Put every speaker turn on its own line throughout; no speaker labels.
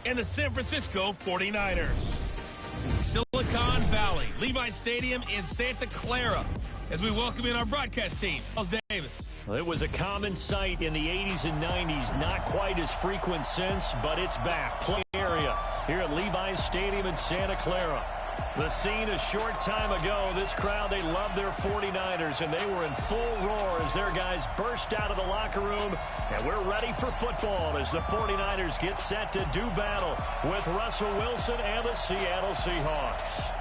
and the San Francisco 49ers. Silicon Valley, Levi Stadium in Santa Clara, as we welcome in our broadcast team, Charles Davis.
Well, it was a common sight in the 80s and 90s, not quite as frequent since, but it's back. Play area here at Levi Stadium in Santa Clara. The scene a short time ago, this crowd, they love their 49ers, and they were in full roar as their guys burst out of the locker room. And we're ready for football as the 49ers get set to do battle with Russell Wilson and the Seattle Seahawks.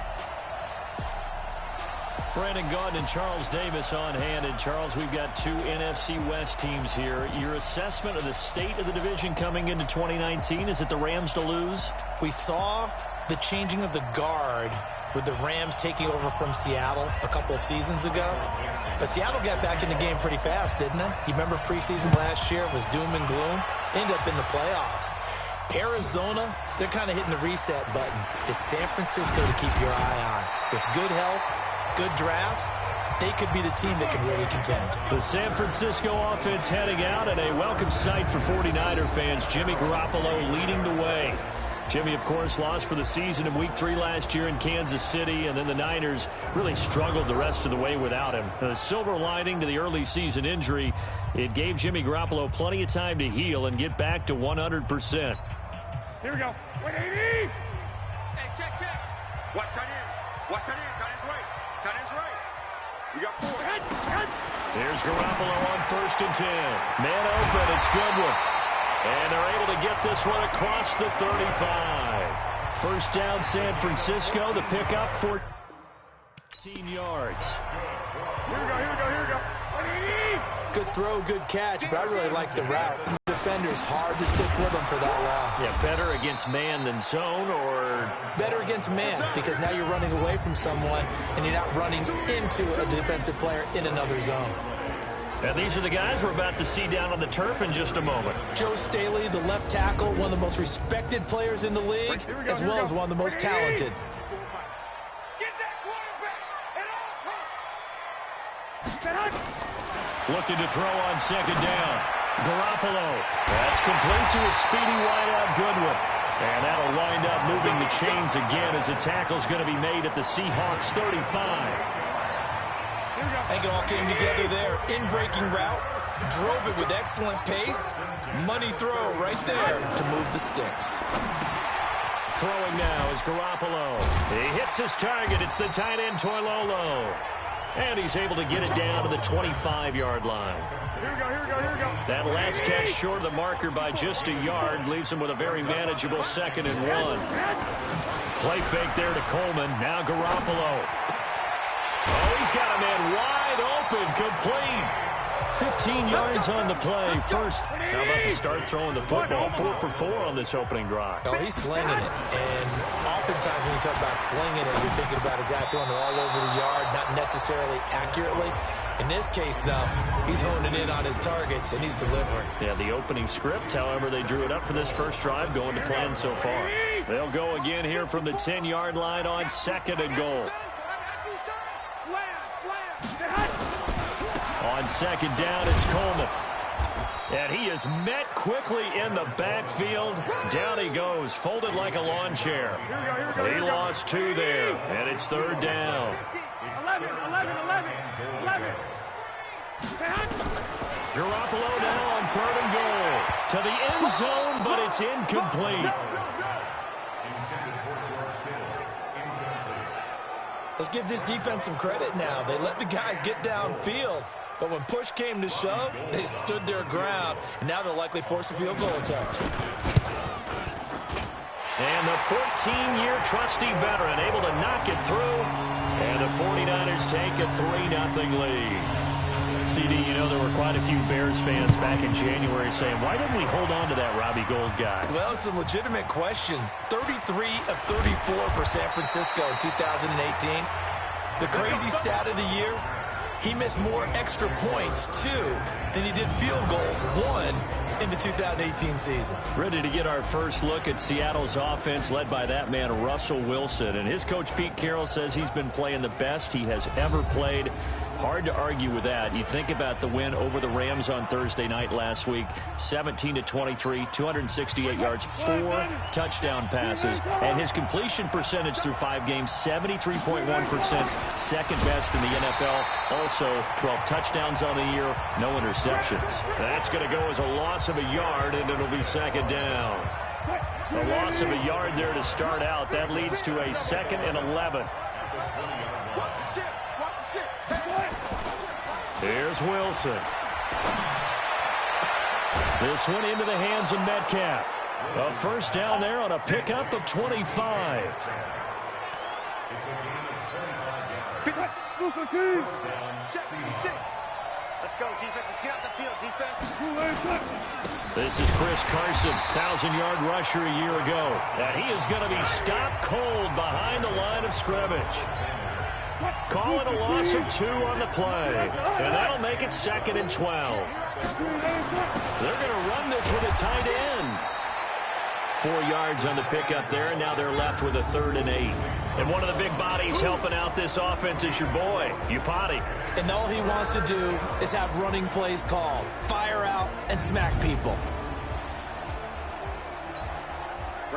Brandon Gaudin and Charles Davis on hand. And Charles, we've got two NFC West teams here. Your assessment of the state of the division coming into 2019, is it the Rams to lose?
We saw the changing of the guard with the Rams taking over from Seattle a couple of seasons ago. But Seattle got back in the game pretty fast, didn't it? You remember preseason last year? It was doom and gloom. Ended up in the playoffs. Arizona, they're kind of hitting the reset button. Is San Francisco to keep your eye on. With good health, good drafts, they could be the team that can really contend.
The San Francisco offense heading out, and a welcome sight for 49er fans. Jimmy Garoppolo leading the way. Jimmy, of course, lost for the season in Week 3 last year in Kansas City, and then the Niners really struggled the rest of the way without him. The silver lining to the early season injury, it gave Jimmy Garoppolo plenty of time to heal and get back to 100%.
Here we go. 180! Hey, check. Watch tight end. Watch tight end. Tight end's right. Tight end's right. We got 4.
There's Garoppolo on 1st and 10. Man open, it's Goodwin. And they're able to get this one across the 35. First down, San Francisco. The pickup, 14 yards.
Here we go. 180!
Good throw, good catch, but I really like the route. Defenders hard to stick with them for that long.
Yeah, better against man than zone, or
better against man, because now you're running away from someone and you're not running into a defensive player in another zone.
And these are the guys we're about to see down on the turf in just a moment.
Joe Staley, the left tackle, one of the most respected players in the league, as well as one of the most talented.
Get that quarterback at all times.
Looking to throw on 2nd down. Garoppolo. That's complete to a speedy wideout Goodwin. And that'll wind up moving the chains again as the tackle's going to be made at the Seahawks 35.
I think it all came together there. In-breaking route. Drove it with excellent pace. Money throw right there to move the sticks.
Throwing now is Garoppolo. He hits his target. It's the tight end Toilolo. And he's able to get it down to the 25-yard line.
Here we go.
That last catch short of the marker by just a yard leaves him with a very manageable 2nd and 1. Play fake there to Coleman. Now Garoppolo. Oh, he's got a man wide open, complete. 15 yards on the play. First, how about to start throwing the football? 4 for 4 on this opening drive.
Oh, he's slinging it. And oftentimes when you talk about slinging it, you're thinking about a guy throwing it all over the yard, not necessarily accurately. In this case, though, he's honing in on his targets, and he's delivering.
Yeah, the opening script, however, they drew it up for this first drive, going to plan so far. They'll go again here from the 10-yard line on 2nd and goal. On 2nd down, it's Coleman. And he is met quickly in the backfield. Down he goes, folded like a lawn chair. He lost 2 there, and it's 3rd down.
11.
Garoppolo now on 3rd and goal. To the end zone, but it's incomplete.
Let's give this defense some credit now. They let the guys get downfield. But when push came to shove, they stood their ground. And now they'll likely force a field goal attempt.
And the 14-year trusty veteran able to knock it through. And the 49ers take a 3-0 lead. CD, you know, there were quite a few Bears fans back in January saying, why didn't we hold on to that Robbie Gould guy?
Well, it's a legitimate question. 33 of 34 for San Francisco in 2018. The crazy stat of the year, he missed more extra points, 2, than he did field goals, 1, in the 2018 season.
Ready to get our first look at Seattle's offense led by that man, Russell Wilson. And his coach, Pete Carroll, says he's been playing the best he has ever played. Hard to argue with that. You think about the win over the Rams on Thursday night last week, 17-23, 268 yards, 4 touchdown passes, and his completion percentage through 5 games, 73.1%, second best in the NFL. Also, 12 touchdowns on the year, no interceptions. That's going to go as a loss of a yard, and it'll be second down. A loss of a yard there to start out. That leads to a 2nd and 11. Here's Wilson. This one into the hands of Metcalf. A first down there on a pickup of 25.
Let's go, defense. Let's get out the field, defense.
This is Chris Carson, 1,000-yard rusher a year ago. And he is going to be stopped cold behind the line of scrimmage. Call it a loss of 2 on the play. And that'll make it 2nd and 12. They're going to run this with a tight end. 4 yards on the pickup there, and now they're left with a 3rd and 8. And one of the big bodies helping out this offense is your boy, Upati.
And all he wants to do is have running plays called. Fire out and smack people.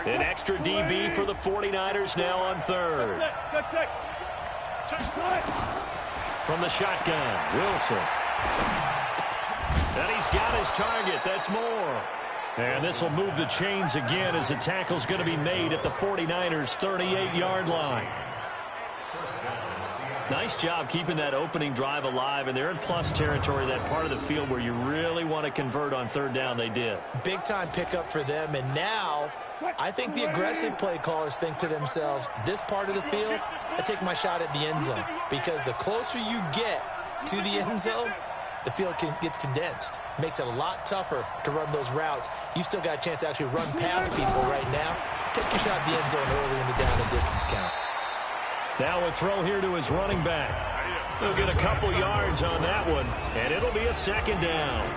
An extra DB for the 49ers now on 3rd. From the shotgun, Wilson. And he's got his target. That's more. And this will move the chains again as the tackle's going to be made at the 49ers' 38-yard line. Nice job keeping that opening drive alive, and they're in plus territory, that part of the field where you really want to convert on 3rd down. They did.
Big-time pickup for them, and now I think the aggressive play callers think to themselves, this part of the field, I take my shot at the end zone, because the closer you get to the end zone, the field gets condensed. Makes it a lot tougher to run those routes. You still got a chance to actually run past people right now. Take your shot at the end zone early in the down and distance count.
Now a throw here to his running back. He'll get a couple yards on that one, and it'll be a 2nd down.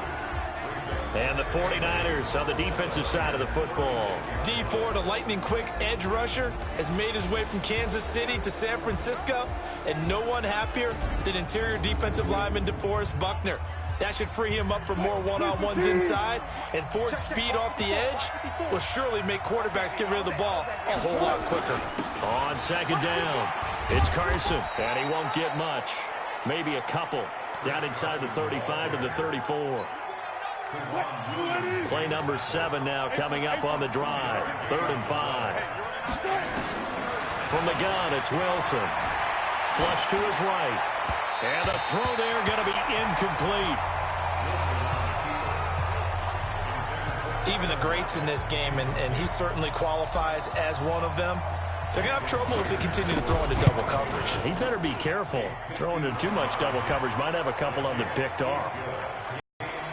And the 49ers on the defensive side of the football.
D Ford, a lightning-quick edge rusher, has made his way from Kansas City to San Francisco, and no one happier than interior defensive lineman DeForest Buckner. That should free him up for more one-on-ones inside, and Ford's speed off the edge will surely make quarterbacks get rid of the ball a whole lot quicker.
On 2nd down, it's Carson, and he won't get much. Maybe a couple. Down inside the 35 to the 34. Play number 7 now coming up on the drive. 3rd and 5. From the gun, it's Wilson. Flush to his right. And the throw there going to be incomplete.
Even the greats in this game, and he certainly qualifies as one of them, they're going to have trouble if they continue to throw into double coverage.
He better be careful. Throwing into too much double coverage might have a couple of them picked off.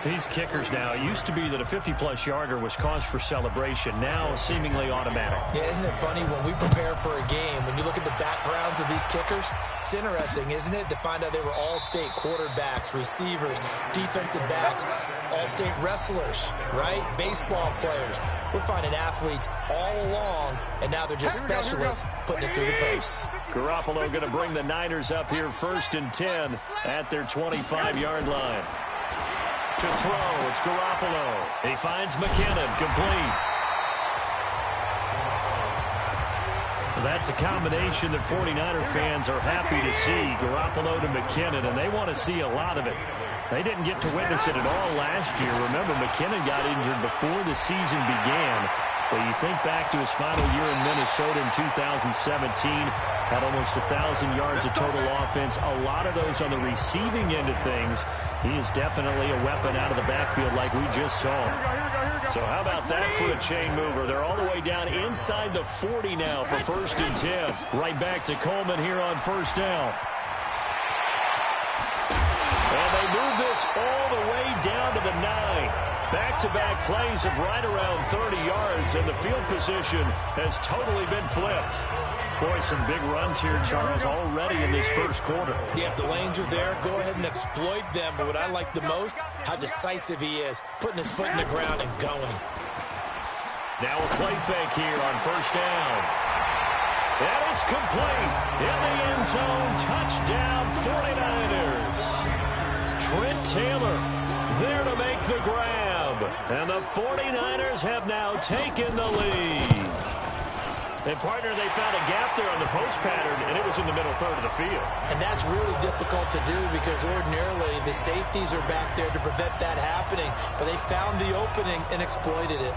These kickers now, it used to be that a 50-plus yarder was cause for celebration. Now, seemingly automatic.
Yeah, isn't it funny when we prepare for a game, when you look at the backgrounds of these kickers, it's interesting, isn't it, to find out they were all-state quarterbacks, receivers, defensive backs, all-state wrestlers, right? Baseball players. We're finding athletes all along, and now they're just specialists putting it through the posts.
Garoppolo going to bring the Niners up here 1st and 10 at their 25-yard line. To throw, it's Garoppolo. He finds McKinnon, complete. That's a combination that 49er fans are happy to see, Garoppolo to McKinnon, and they want to see a lot of it. They didn't get to witness it at all last year. Remember, McKinnon got injured before the season began. But you think back to his final year in Minnesota in 2017, had almost 1,000 yards of total offense, a lot of those on the receiving end of things. He is definitely a weapon out of the backfield like we just saw. So how about that for a chain mover? They're all the way down inside the 40 now for 1st and 10. Right back to Coleman here on 1st down. And they move this all the way down to the 9. Back-to-back plays of right around 30 yards, and the field position has totally been flipped. Boy, some big runs here, Charles, already in this first quarter.
Yeah, if the lanes are there, go ahead and exploit them. But what I like the most, how decisive he is, putting his foot in the ground and going.
Now a play fake here on 1st down. And it's complete. In the end zone, touchdown 49ers. Trent Taylor there to make the grab. And the 49ers have now taken the lead. And, partner, they found a gap there on the post pattern, and it was in the middle third of the field.
And that's really difficult to do because ordinarily the safeties are back there to prevent that happening. But they found the opening and exploited it.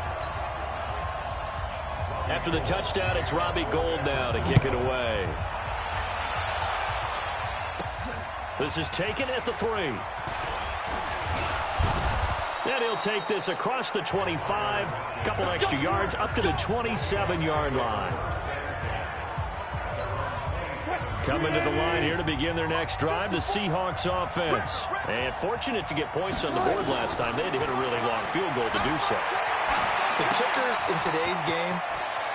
After the touchdown, it's Robbie Gould now to kick it away. This is taken at the 3. And he'll take this across the 25, a couple extra yards up to the 27-yard line. Coming to the line here to begin their next drive, the Seahawks offense. And fortunate to get points on the board last time. They had to hit a really long field goal to do so.
The kickers in today's game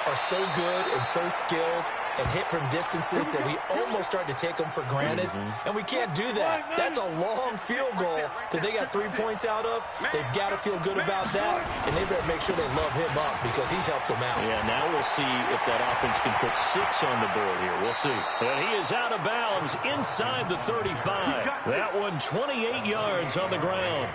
are so good and so skilled and hit from distances that we almost start to take them for granted. And we can't do that. That's a long field goal that they got 3 points out of. They've got to feel good about that, and they better make sure they love him up because he's helped them out.
Yeah, now we'll see if that offense can put 6 on the board here. We'll see. But he is out of bounds inside the 35. That one 28 yards on the ground.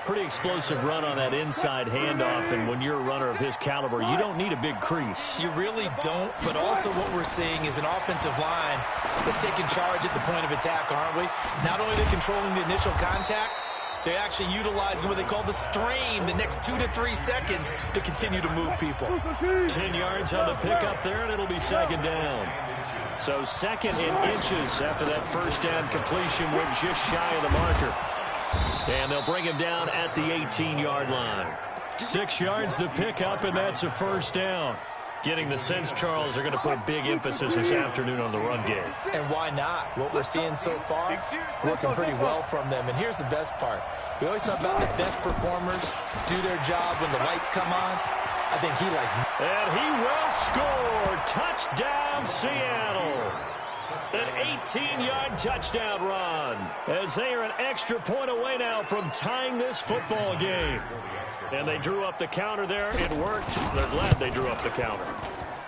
Pretty explosive run on that inside handoff, and when you're a runner of his caliber, you don't need a big crease.
You really don't, but also what we're seeing is an offensive line that's taking charge at the point of attack, aren't we? Not only are they controlling the initial contact, they're actually utilizing what they call the strain, the next 2 to 3 seconds to continue to move people.
10 yards on the pickup there, and it'll be second down. So second in inches after that first down completion went just shy of the marker. And they'll bring him down at the 18-yard line. 6 yards the pickup, and that's a first down. Getting the sense, Charles, they're going to put a big emphasis this afternoon on the run game.
And why not? What we're seeing so far, working pretty well from them. And here's the best part. We always talk about the best performers do their job when the lights come on. I think he likes.
And he will score. Touchdown, Seattle. An 18-yard touchdown run as they are an extra point away now from tying this football game. And they drew up the counter there. It worked. They're glad they drew up the counter.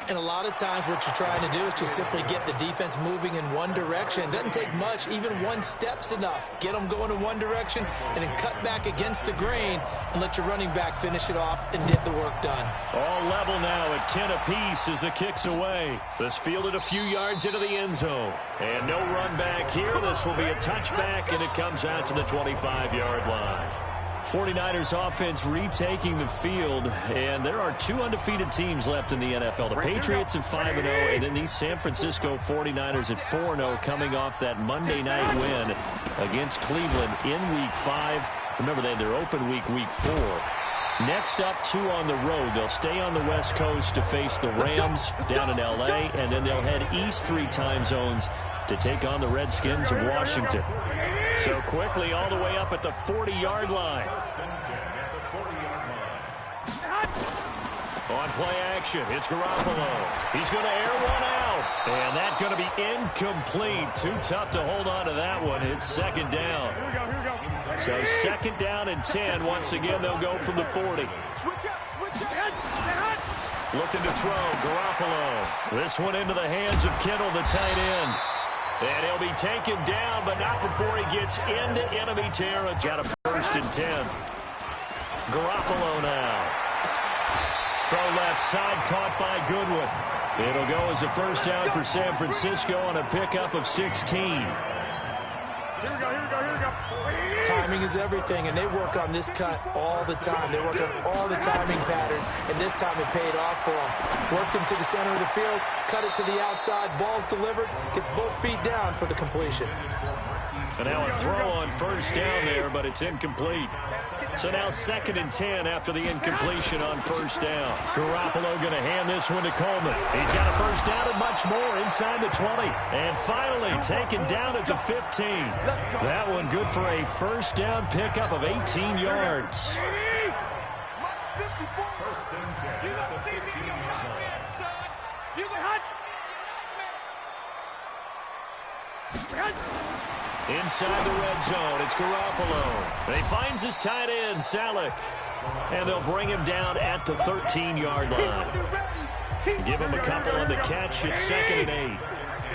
And a lot of times what you're trying to do is just simply get the defense moving in one direction. Doesn't take much. Even one step's enough. Get them going in one direction and then cut back against the grain and let your running back finish it off and get the work done.
All level now at 10 apiece as the kick's away. This fielded a few yards into the end zone. And no run back here. This will be a touchback, and it comes out to the 25-yard line. 49ers offense retaking the field, and there are 2 undefeated teams left in the NFL. The Patriots at 5-0, and then these San Francisco 49ers at 4-0 coming off that Monday night win against Cleveland in Week 5. Remember, they had their open week 4. Next up, 2 on the road. They'll stay on the West Coast to face the Rams down in L.A., and then they'll head east 3 time zones to take on the Redskins of Washington. So quickly all the way up at the 40-yard line. On play action, it's Garoppolo. He's going to air one out. And that's going to be incomplete. Too tough to hold on to that one. It's second down. So second down and 10. Once again, they'll go from the 40. Looking to throw, Garoppolo. This one into the hands of Kittle, the tight end. And he'll be taken down, but not before he gets into enemy territory. Got a first and 10. Garoppolo now. Throw left side, caught by Goodwin. It'll go as a first down for San Francisco on a pickup of 16.
Here we go.
Timing is everything, and they work on this cut all the time. They work on all the timing patterns, and this time it paid off for them. Worked him to the center of the field, cut it to the outside, ball's delivered, gets both feet down for the completion.
And now a throw on first down there, but it's incomplete. So now second and 10 after the incompletion on first down. Garoppolo going to hand this one to Coleman. He's got a first down and much more inside the 20. And finally taken down at the 15. That one good for a first down pickup of 18 yards. Inside the red zone, it's Garoppolo. And he finds his tight end, Salek. And they'll bring him down at the 13-yard line. Give him a couple on the catch. It's second and 8.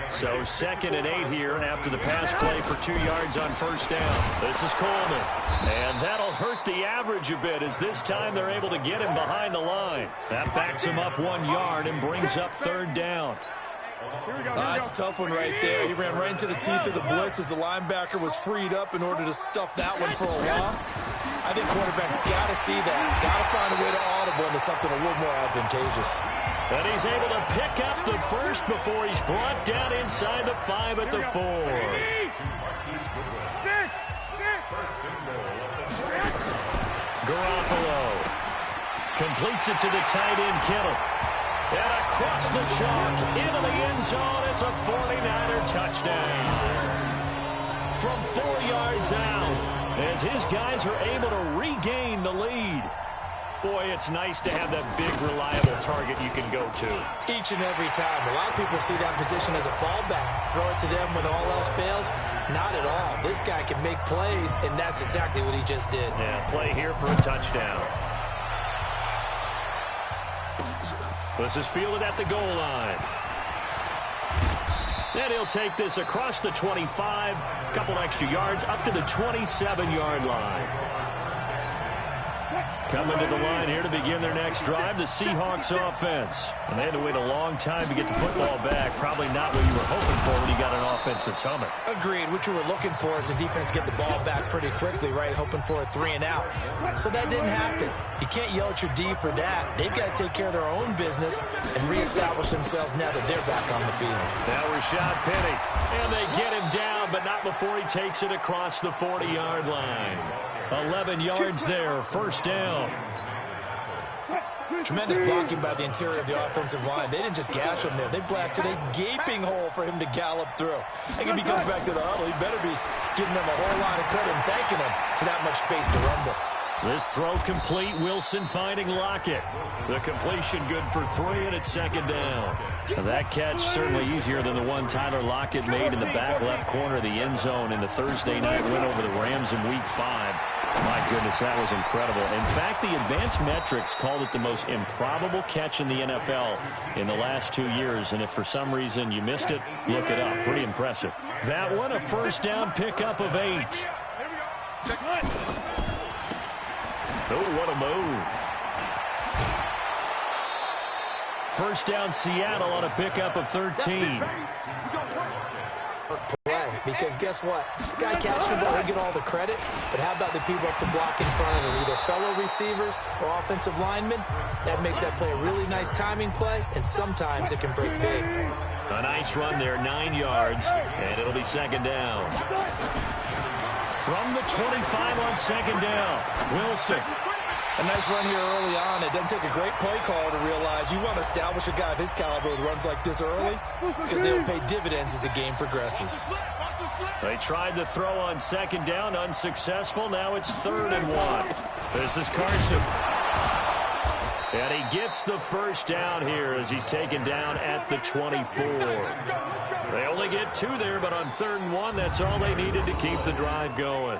So 2nd and 8 here after the pass play for 2 yards on first down. This is Coleman. And that'll hurt the average a bit as this time they're able to get him behind the line. That backs him up 1 yard and brings up 3rd down.
That's a tough one right there. He ran right into the teeth of the blitz as the linebacker was freed up in order to stuff that one for a loss. I think quarterbacks got to see that. Got to find a way to audible into something a little more advantageous.
And he's able to pick up the first before he's brought down inside the 5 at the 4. Garoppolo completes it to the tight end, Kittle. And across the chalk, into the end zone, it's a 49er touchdown. From 4 yards out, as his guys are able to regain the lead. Boy, it's nice to have that big, reliable target you can go to.
Each and every time. A lot of people see that position as a fallback. Throw it to them when all else fails. Not at all. This guy can make plays, and that's exactly what he just did.
Yeah, play here for a touchdown. This is fielded at the goal line. And he'll take this across the 25, a couple extra yards, up to the 27-yard line. Coming to the line here to begin their next drive, the Seahawks offense. And they had to wait a long time to get the football back. Probably not what you were hoping for when you got an offense that's humming.
Agreed. What you were looking for is the defense get the ball back pretty quickly, right? Hoping for a 3 and out. So that didn't happen. You can't yell at your D for that. They've got to take care of their own business and reestablish themselves now that they're back on the field.
Now Rashad Penny. And they get him down, but not before he takes it across the 40-yard line. 11 yards there, first down.
Tremendous blocking by the interior of the offensive line. They didn't just gash him there. They blasted a gaping hole for him to gallop through. I think if he comes back to the huddle, he better be giving them a whole lot of credit and thanking them for that much space to rumble.
This throw complete. Wilson finding Lockett. The completion good for 3, and it's 2nd down. Now that catch certainly easier than the one Tyler Lockett made in the back left corner of the end zone in the Thursday night win over the Rams in Week 5. My goodness, that was incredible. In fact, the advanced metrics called it the most improbable catch in the NFL in the last 2 years. And if for some reason you missed it, look it up. Pretty impressive. That one, a first down pickup of 8. Oh, what a move. First down, Seattle on a pickup of 13.
Play, because guess what? The guy catching the ball, he'll get all the credit, but how about the people up to block in front of him, either fellow receivers or offensive linemen? That makes that play a really nice timing play, and sometimes it can break big.
A nice run there, 9 yards, and it'll be 2nd down. From the 25 on 2nd down, Wilson.
A nice run here early on. It doesn't take a great play call to realize you want to establish a guy of his caliber with runs like this early because they will pay dividends as the game progresses.
They tried the throw on 2nd down, unsuccessful. Now it's 3rd and 1. This is Carson. And he gets the first down here as he's taken down at the 24. They only get 2 there, but on 3rd and 1, that's all they needed to keep the drive going.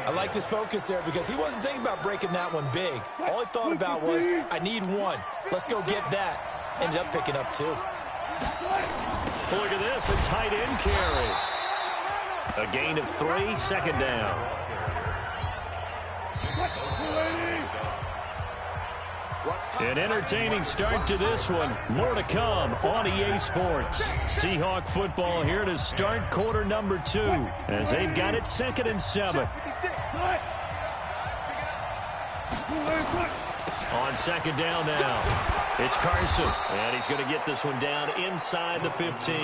I liked his focus there because he wasn't thinking about breaking that one big. All he thought about was, I need 1. Let's go get that. Ended up picking up 2.
Look at this, a tight end carry. A gain of 3, 2nd down. An entertaining start to this one. More to come on EA Sports. Seahawk football here to start quarter number 2 as they've got it 2nd and 7. On 2nd down now, it's Carson, and he's going to get this one down inside the 15.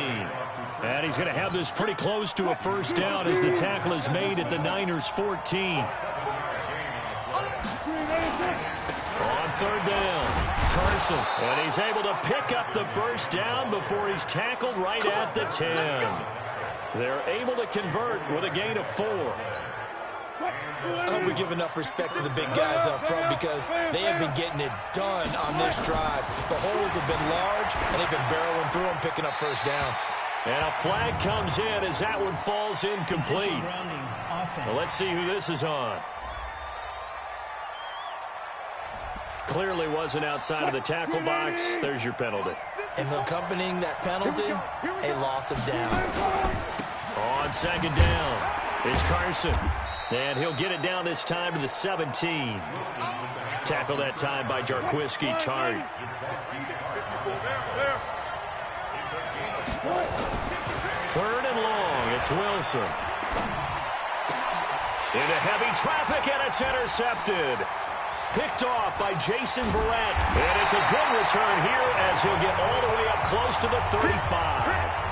And he's going to have this pretty close to a first down as the tackle is made at the Niners' 14. On 3rd down, Carson, and he's able to pick up the first down before he's tackled right at the 10. They're able to convert with a gain of 4.
I hope we give enough respect to the big guys up front because they have been getting it done on this drive. The holes have been large, and they've been barreling through them, picking up first downs.
And a flag comes in as that one falls incomplete. Well, let's see who this is on. Clearly wasn't outside of the tackle box. There's your penalty.
And accompanying that penalty, a loss of down.
On second down, it's Carson. And he'll get it down this time to the 17. Tackle that time by Jarquiski Tart. Third and long, it's Wilson. Into heavy traffic, and it's intercepted. Picked off by Jason Verrett. And it's a good return here as he'll get all the way up close to the 35.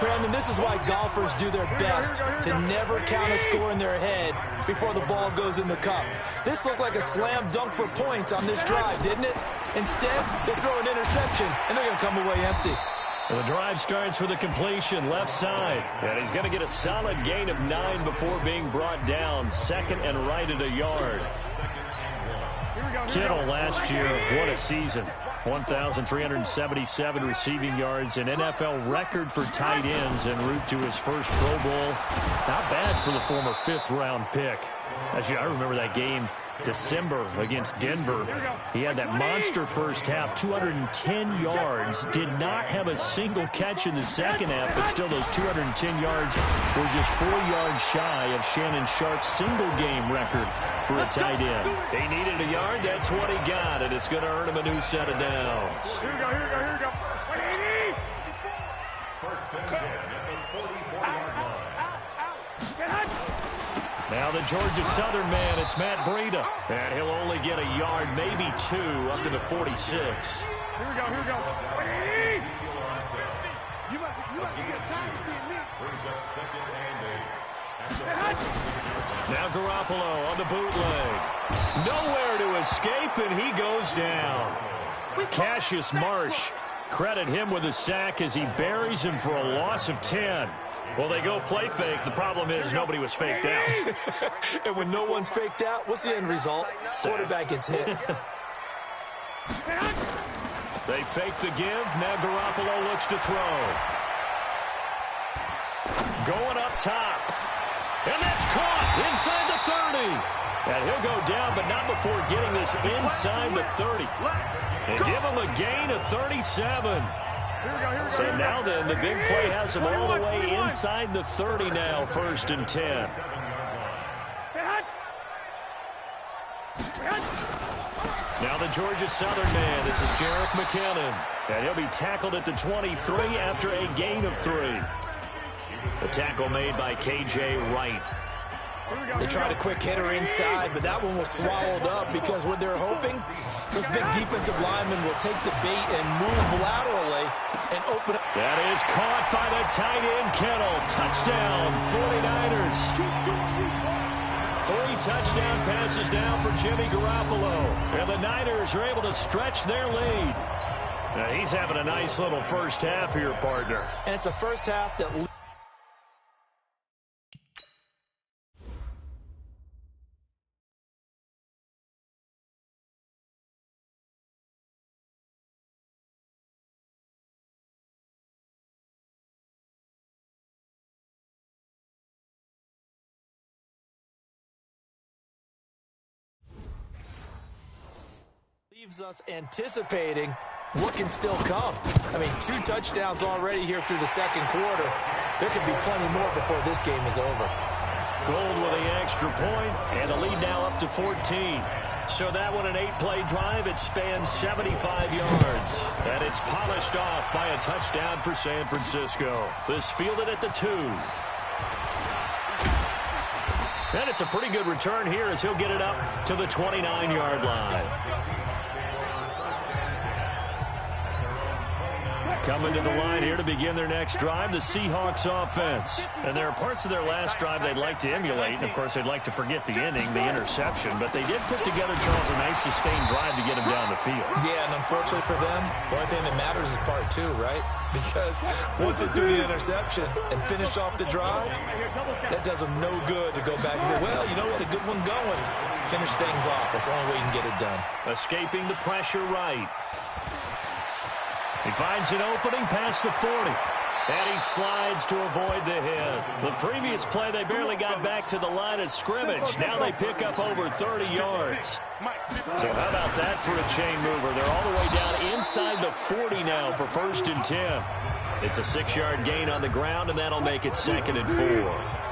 Brandon, this is why golfers do their best to never count a score in their head before the ball goes in the cup. This looked like a slam dunk for points on this drive, didn't it? Instead, they throw an interception, and they're going to come away empty.
Well, the drive starts with a completion left side. And he's going to get a solid gain of 9 before being brought down. Second and right at a yard. Kittle last year, what a season. 1,377 receiving yards, an NFL record for tight ends en route to his first Pro Bowl. Not bad for the former fifth-round pick. Actually, I remember that game, December against Denver. He had that monster first half, 210 yards. Did not have a single catch in the second half, but still those 210 yards were just 4 yards shy of Shannon Sharp's single-game record for a tight end. He needed a yard. That's what he got, and it's going to earn him a new set of downs.
Here we go, here we go, here we go. 180.
First and 10 at the 44-yard line.
Now the Georgia Southern man, it's Matt Breida. And he'll only get a yard, maybe 2, up to the 46.
Here we go, here we go. 180.
You must get tired of seeing me.
Brings up second and 8.
Now Garoppolo on the bootleg. Nowhere to escape, and he goes down. Cassius Marsh, credit him with a sack as he buries him for a loss of 10. Well, they go play fake. The problem is nobody was faked out.
And when no one's faked out, what's the end result? Quarterback gets hit.
They fake the give. Now Garoppolo looks to throw. Going up top. And that's caught inside the 30. And he'll go down, but not before getting this inside the 30. And give him a gain of 37. So now then, the big play has him all the way inside the 30 now, first and 10. Now the Georgia Southern man, this is Jerick McKinnon. And he'll be tackled at the 23 after a gain of 3. The tackle made by K.J. Wright.
They tried a quick hitter inside, but that one was swallowed up because what they're hoping, those big defensive linemen will take the bait and move laterally and open up.
That is caught by the tight end, Kittle. Touchdown, 49ers. 3 touchdown passes now for Jimmy Garoppolo. And the Niners are able to stretch their lead. Now he's having a nice little first half here, partner.
And it's a first half that... leaves us anticipating what can still come. I mean, 2 touchdowns already here through the second quarter. There could be plenty more before this game is over.
Gold with the extra point, and the lead now up to 14. So that one, an 8-play drive. It spans 75 yards. And it's polished off by a touchdown for San Francisco. This fielded at the 2. And it's a pretty good return here as he'll get it up to the 29-yard line. Coming to the line here to begin their next drive, the Seahawks offense. And there are parts of their last drive they'd like to emulate. And, of course, they'd like to forget the inning, the interception. But they did put together, Charles, a nice sustained drive to get him down the field.
Yeah, and unfortunately for them, the only thing that matters is part 2, right? Because once they do the interception and finish off the drive, that does them no good to go back and say, well, you know what, a good one going. Finish things off. That's the only way you can get it done.
Escaping the pressure right. He finds an opening past the 40. And he slides to avoid the hit. The previous play, they barely got back to the line of scrimmage. Now they pick up over 30 yards. So how about that for a chain mover? They're all the way down inside the 40 now for 1st and 10. It's a 6-yard gain on the ground, and that'll make it 2nd and 4.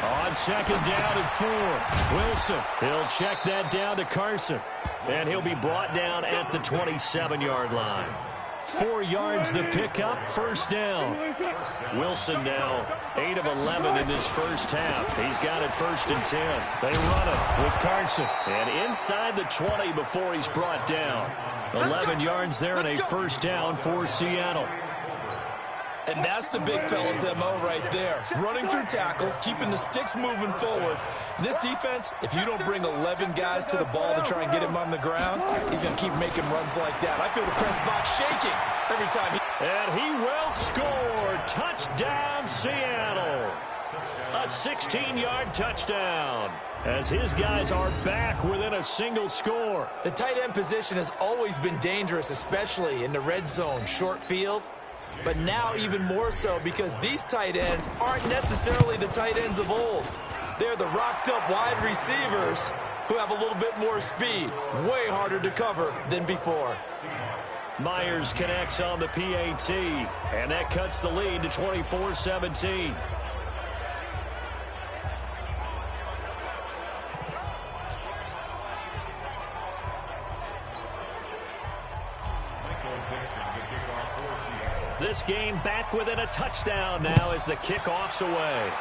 On 2nd down and 4, Wilson. He'll check that down to Carson. And he'll be brought down at the 27-yard line. 4 yards the pickup, 1st down. Wilson now 8 of 11 in this first half. He's got it 1st and 10. They run it with Carson. And inside the 20 before he's brought down. 11 yards there and a 1st down for Seattle.
And that's the big fella's MO right there. Running through tackles, keeping the sticks moving forward. This defense, if you don't bring 11 guys to the ball to try and get him on the ground, he's going to keep making runs like that. I feel the press box shaking every time he...
And he will score. Touchdown, Seattle. A 16-yard touchdown. As his guys are back within a single score.
The tight end position has always been dangerous, especially in the red zone, short field. But now even more so because these tight ends aren't necessarily the tight ends of old. They're the rocked-up wide receivers who have a little bit more speed. Way harder to cover than before.
Myers connects on the PAT, and that cuts the lead to 24-17. This game back within a touchdown now as the kickoff's away.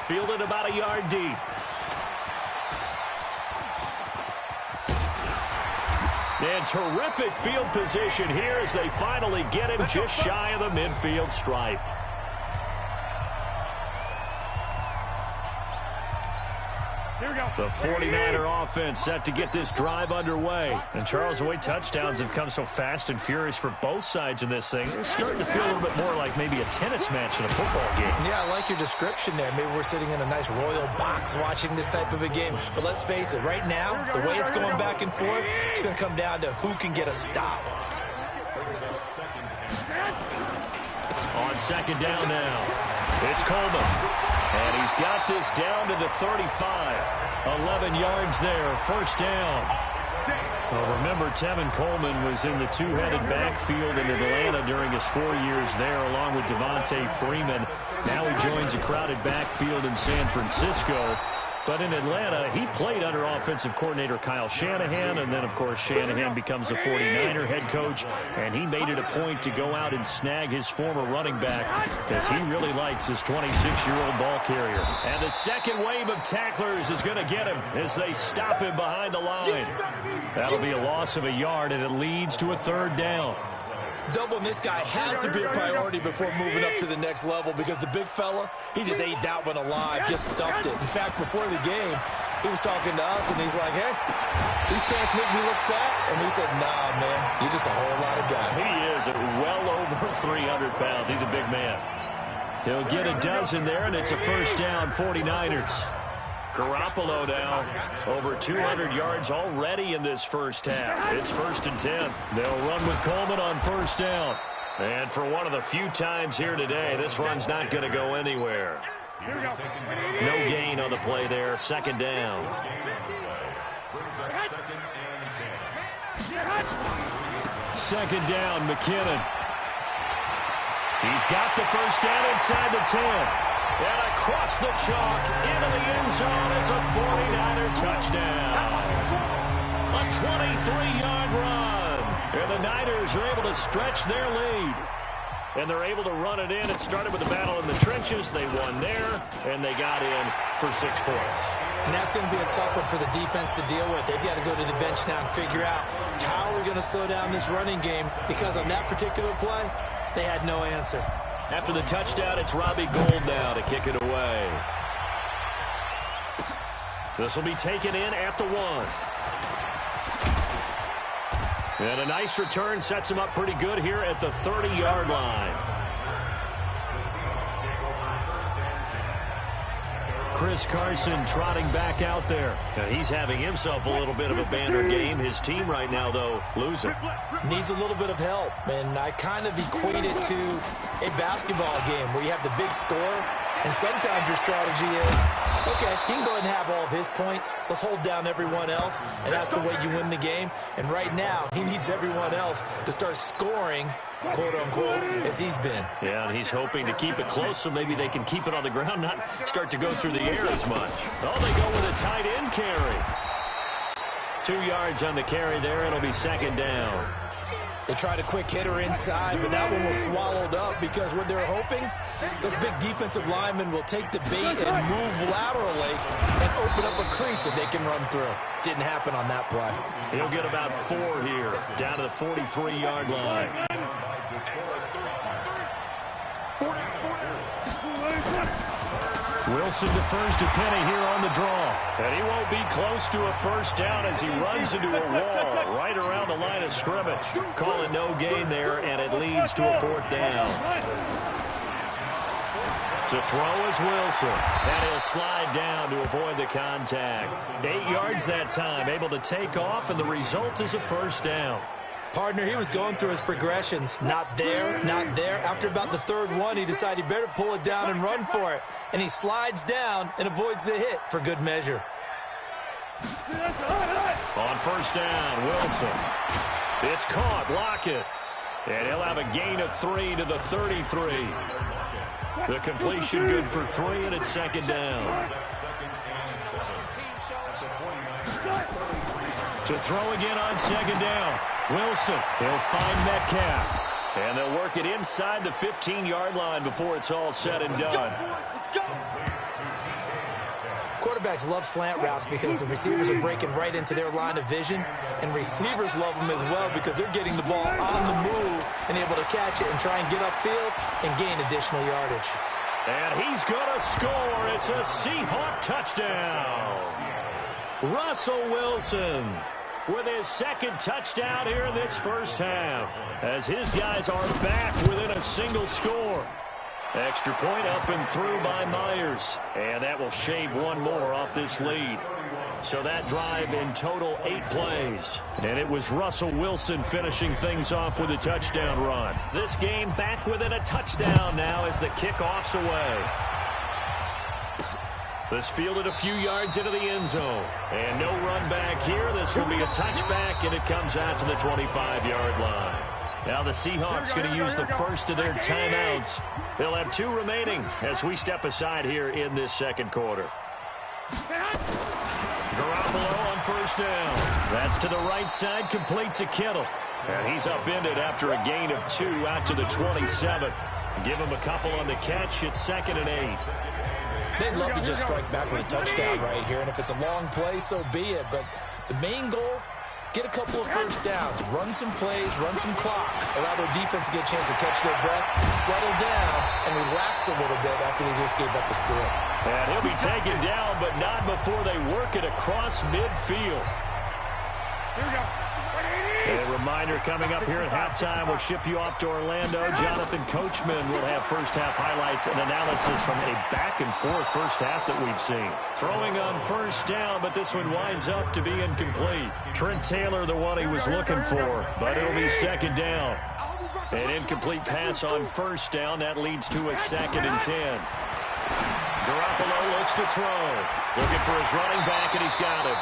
Fielded about a yard deep. And terrific field position here as they finally get him just shy of the midfield stripe. The 49er offense set to get this drive underway. And Charles, the way touchdowns have come so fast and furious for both sides in this thing, it's starting to feel a little bit more like maybe a tennis match in a football game.
Yeah, I like your description there. Maybe we're sitting in a nice royal box watching this type of a game. But let's face it, right now, the way it's going back and forth, it's going to come down to who can get a stop.
On 2nd down now, it's Coleman. And he's got this down to the 35. 11 yards there, 1st down. Well, remember, Tevin Coleman was in the two-headed backfield in Atlanta during his 4 years there, along with Devontae Freeman. Now he joins a crowded backfield in San Francisco. But in Atlanta, he played under offensive coordinator Kyle Shanahan, and then, of course, Shanahan becomes a 49er head coach, and he made it a point to go out and snag his former running back because he really likes his 26-year-old ball carrier. And the second wave of tacklers is going to get him as they stop him behind the line. That'll be a loss of a yard, and it leads to a 3rd down.
Doubling this guy has to be a priority before moving up to the next level because the big fella, he just ate that one alive, just stuffed it. In fact, before the game, he was talking to us, and he's like, hey, these pants make me look fat. And we said, nah, man, you're just a whole lot of guy.
He is at well over 300 pounds. He's a big man. He'll get a dozen there, and it's a 1st down, 49ers. Garoppolo now over 200 yards already in this first half. It's 1st and 10. They'll run with Coleman on 1st down. And for one of the few times here today, this run's not going to go anywhere. No gain on the play there. 2nd down. 2nd down, McKinnon. He's got the 1st down inside the 10. And across the chalk into the end zone. It's a 49er touchdown. A 23-yard run. And the Niners are able to stretch their lead. And they're able to run it in. It started with a battle in the trenches. They won there, and they got in for 6 points.
And that's going to be a tough one for the defense to deal with. They've got to go to the bench now and figure out how we're going to slow down this running game because on that particular play, they had no answer.
After the touchdown, it's Robbie Gould now to kick it away. This will be taken in at the 1. And a nice return sets him up pretty good here at the 30-yard line. Chris Carson trotting back out there. He's having himself a little bit of a banner game. His team right now, though, losing.
Needs a little bit of help, and I kind of equate it to a basketball game where you have the big score, and sometimes your strategy is, okay, he can go ahead and have all of his points. Let's hold down everyone else, and that's the way you win the game. And right now, he needs everyone else to start scoring, quote-unquote, as he's been.
Yeah, and he's hoping to keep it close so maybe they can keep it on the ground, not start to go through the air as much. Oh, they go with a tight end carry. 2 yards on the carry there. It'll be second down.
They tried a quick hitter inside, but that one was swallowed up because what they're hoping, those big defensive linemen will take the bait and move laterally and open up a crease that they can run through. Didn't happen on that play.
He'll get about 4 here, down to the 43-yard line. Wilson defers to Penny here on the draw. And he won't be close to a first down as he runs into a wall right around the line of scrimmage. Calling no gain there, and it leads to a fourth down. To throw is Wilson. And he'll slide down to avoid the contact. 8 yards that time, able to take off, and the result is a first down.
Partner, he was going through his progressions. Not there, not there. After about the third one, he decided he better pull it down and run for it. And he slides down and avoids the hit for good measure.
On first down, Wilson. It's caught, Lockett. And he'll have a gain of 3 to the 33. The completion good for 3, and it's second down. To throw again on second down. Wilson, he'll find Metcalf. And they'll work it inside the 15-yard line before it's all said and done.
Quarterbacks love slant routes because the receivers are breaking right into their line of vision, and receivers love them as well because they're getting the ball on the move and able to catch it and try and get upfield and gain additional yardage.
And he's going to score. It's a Seahawks touchdown. Russell Wilson with his second touchdown here in this first half, as his guys are back within a single score. Extra point up and through by Myers, and that will shave one more off this lead. So that drive in total 8 plays, and it was Russell Wilson finishing things off with a touchdown run. This game back within a touchdown now as the kickoff's away. This fielded a few yards into the end zone. And no run back here. This will be a touchback, and it comes out to the 25-yard line. Now the Seahawks going to use the first of their timeouts. They'll have 2 remaining as we step aside here in this second quarter. Garoppolo on first down. That's to the right side, complete to Kittle. And he's upended after a gain of 2 out to the 27. Give him a couple on the catch. It's 2nd and 8.
They'd love to just strike back with a touchdown right here, and if it's a long play, so be it. But the main goal, get a couple of first downs, run some plays, run some clock, allow their defense to get a chance to catch their breath, settle down, and relax a little bit after they just gave up a score.
And he'll be taken down, but not before they work it across midfield.
Here we go.
A reminder coming up here at halftime, we'll ship you off to Orlando. Jonathan Coachman will have first-half highlights and analysis from a back-and-forth first half that we've seen. Throwing on first down, but this one winds up to be incomplete. Trent Taylor, the one he was looking for, but it'll be second down. An incomplete pass on first down. That leads to a 2nd and 10. Garoppolo looks to throw. Looking for his running back, and he's got it.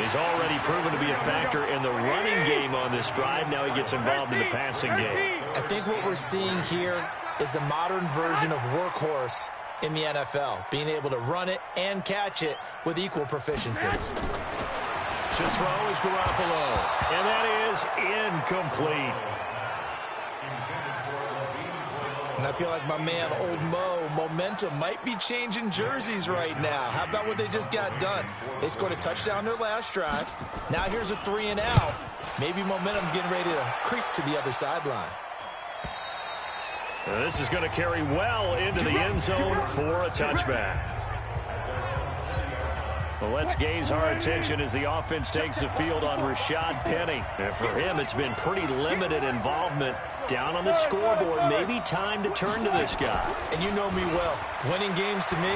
He's already proven to be a factor in the running game on this drive. Now he gets involved in the passing game.
I think what we're seeing here is the modern version of workhorse in the NFL, being able to run it and catch it with equal proficiency.
To throw is Garoppolo, and that is incomplete.
And I feel like my man, Old Mo, momentum might be changing jerseys right now. How about what they just got done? They scored a touchdown their last drive. Now here's a 3 and out. Maybe momentum's getting ready to creep to the other sideline.
This is going to carry well into the end zone for a touchback. Well, let's gaze our attention as the offense takes the field on Rashad Penny. And for him, it's been pretty limited involvement. Down on the scoreboard, maybe time to turn to this guy.
And you know me well. Winning games to me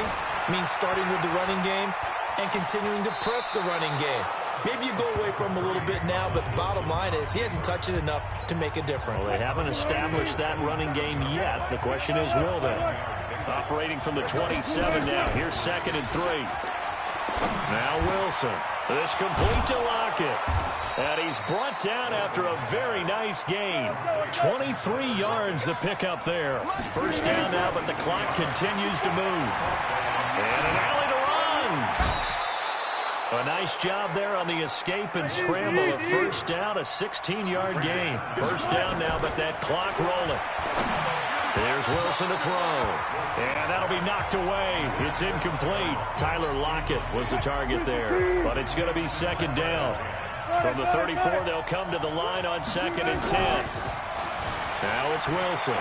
means starting with the running game and continuing to press the running game. Maybe you go away from him a little bit now, but the bottom line is he hasn't touched it enough to make a difference.
Well, they haven't established that running game yet. The question is, will they? Operating from the 27 now. Here's 2nd and 3. Now Wilson. This complete to Lockett. And he's brought down after a very nice gain. 23 yards the pickup there. First down now, but the clock continues to move. And an alley to run. A nice job there on the escape and scramble. A first down, a 16-yard gain. First down now, but that clock rolling. There's Wilson to throw. And that'll be knocked away. It's incomplete. Tyler Lockett was the target there. But it's going to be 2nd down. From the 34, they'll come to the line on 2nd and 10. Now it's Wilson.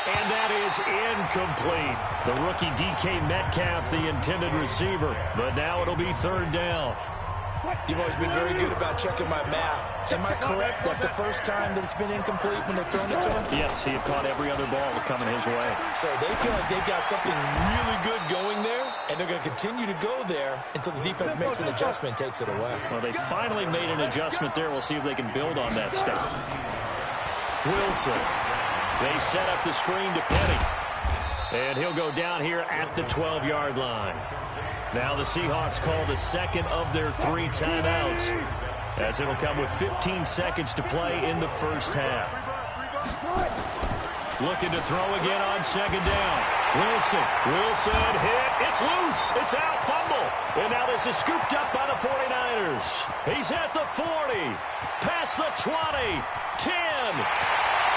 And that is incomplete. The rookie DK Metcalf, the intended receiver. But now it'll be 3rd down.
You've always been very good about checking my math. Am I correct? That's the first time that it's been incomplete when they've thrown it to him?
Yes, he had caught every other ball coming his way.
So they feel like they've got something really good going there, and they're going to continue to go there until the defense makes an adjustment and takes it away.
Well, they finally made an adjustment there. We'll see if they can build on that stop. Wilson. They set up the screen to Penny. And he'll go down here at the 12-yard line. Now the Seahawks call the 2nd of their 3 timeouts, as it'll come with 15 seconds to play in the first half. Looking to throw again on 2nd down. Wilson hit. It's loose. It's out. Fumble. And now this is scooped up by the 49ers. He's at the 40. Past the 20. 10.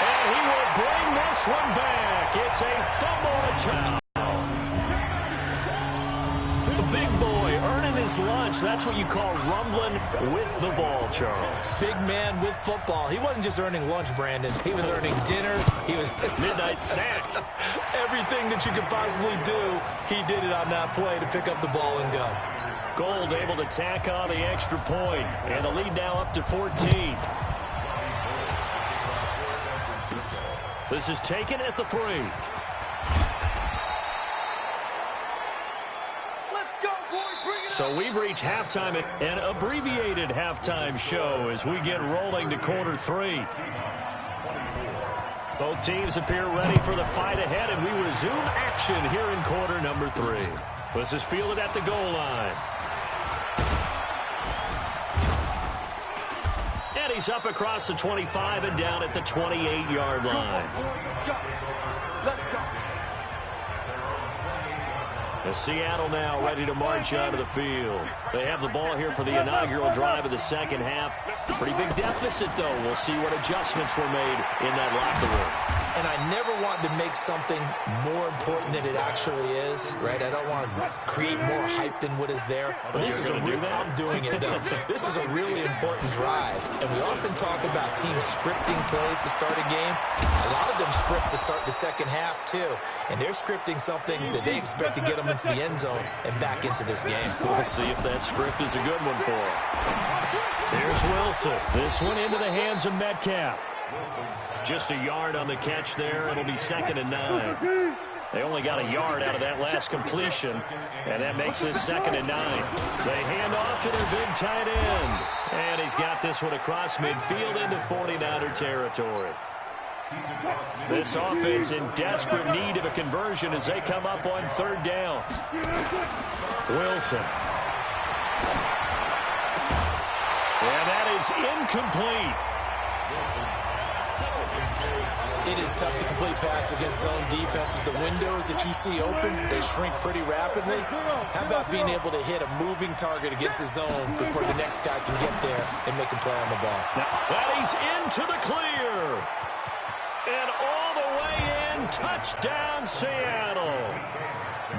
And he will bring this one back. It's a fumble return. The big boy earning his lunch. That's what you call rumbling with the ball, Charles.
Big man with football. He wasn't just earning lunch, Brandon. He was earning dinner. He was
midnight snack.
Everything that you could possibly do, he did it on that play to pick up the ball and go.
Gold able to tack on the extra point. And the lead now up to 14. This is taken at the 3. So we've reached halftime, an abbreviated halftime show as we get rolling to quarter 3. Both teams appear ready for the fight ahead, and we resume action here in quarter number 3. This is fielded at the goal line. And he's up across the 25 and down at the 28-yard line. As Seattle now ready to march onto the field. They have the ball here for the inaugural drive of the second half. Pretty big deficit, though. We'll see what adjustments were made in that locker room.
And I never want to make something more important than it actually is, right? I don't want to create more hype than what is there. But this is I'm doing it, though. This is a really important drive. And we often talk about teams scripting plays to start a game. A lot of them script to start the second half, too. And they're scripting something that they expect to get them into the end zone and back into this game.
We'll see if that script is a good one for them. There's Wilson. This one into the hands of Metcalf. Just a yard on the catch there. It'll be 2nd and 9. They only got a yard out of that last completion, and that makes this 2nd and 9. They hand off to their big tight end. And he's got this one across midfield into 49er territory. This offense in desperate need of a conversion as they come up on 3rd down. Wilson. And that is incomplete.
It is tough to complete passes against zone defenses. The windows that you see open, they shrink pretty rapidly. How about being able to hit a moving target against a zone before the next guy can get there and make a play on the ball?
Now, that he's into the clear. And all the way in, touchdown Seattle.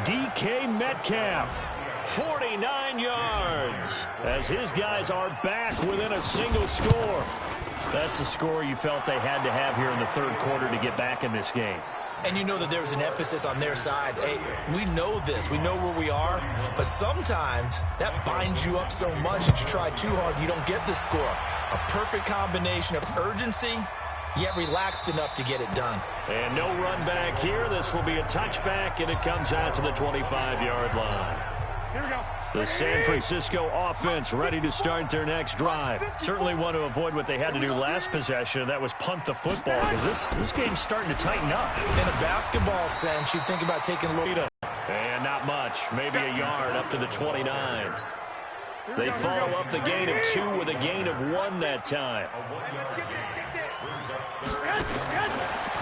DK Metcalf, 49 yards, as his guys are back within a single score. That's the score you felt they had to have here in the 3rd quarter to get back in this game.
And you know that there's an emphasis on their side. Hey, we know this. We know where we are. But sometimes that binds you up so much that you try too hard, you don't get the score. A perfect combination of urgency, yet relaxed enough to get it done.
And no run back here. This will be a touchback, and it comes out to the 25-yard line.
Here we go.
The San Francisco offense ready to start their next drive. Certainly want to avoid what they had to do last possession, and that was punt the football, because this game's starting to tighten up.
In a basketball sense, you think about taking a little...
And not much, maybe a yard up to the 29. They follow up the gain of 2 with a gain of 1 that time.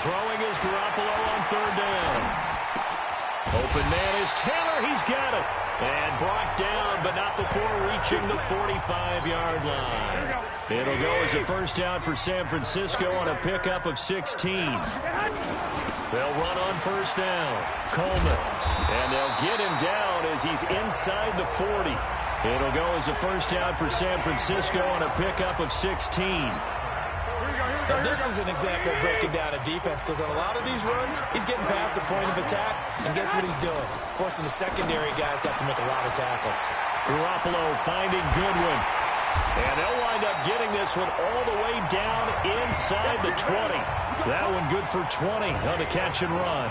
Throwing is Garoppolo on 3rd down. Open man is Taylor. He's got it. And brought down, but not before reaching the 45-yard line. It'll go as a first down for San Francisco on a pickup of 16. They'll run on 1st down. Coleman. And they'll get him down as he's inside the 40. It'll go as a first down for San Francisco on a pickup of 16.
Now, this is an example of breaking down a defense, because on a lot of these runs, he's getting past the point of attack, and guess what he's doing? Forcing the secondary guys to have to make a lot of tackles.
Garoppolo finding Goodwin. And they'll wind up getting this one all the way down inside the 20. That one good for 20 on the catch and run.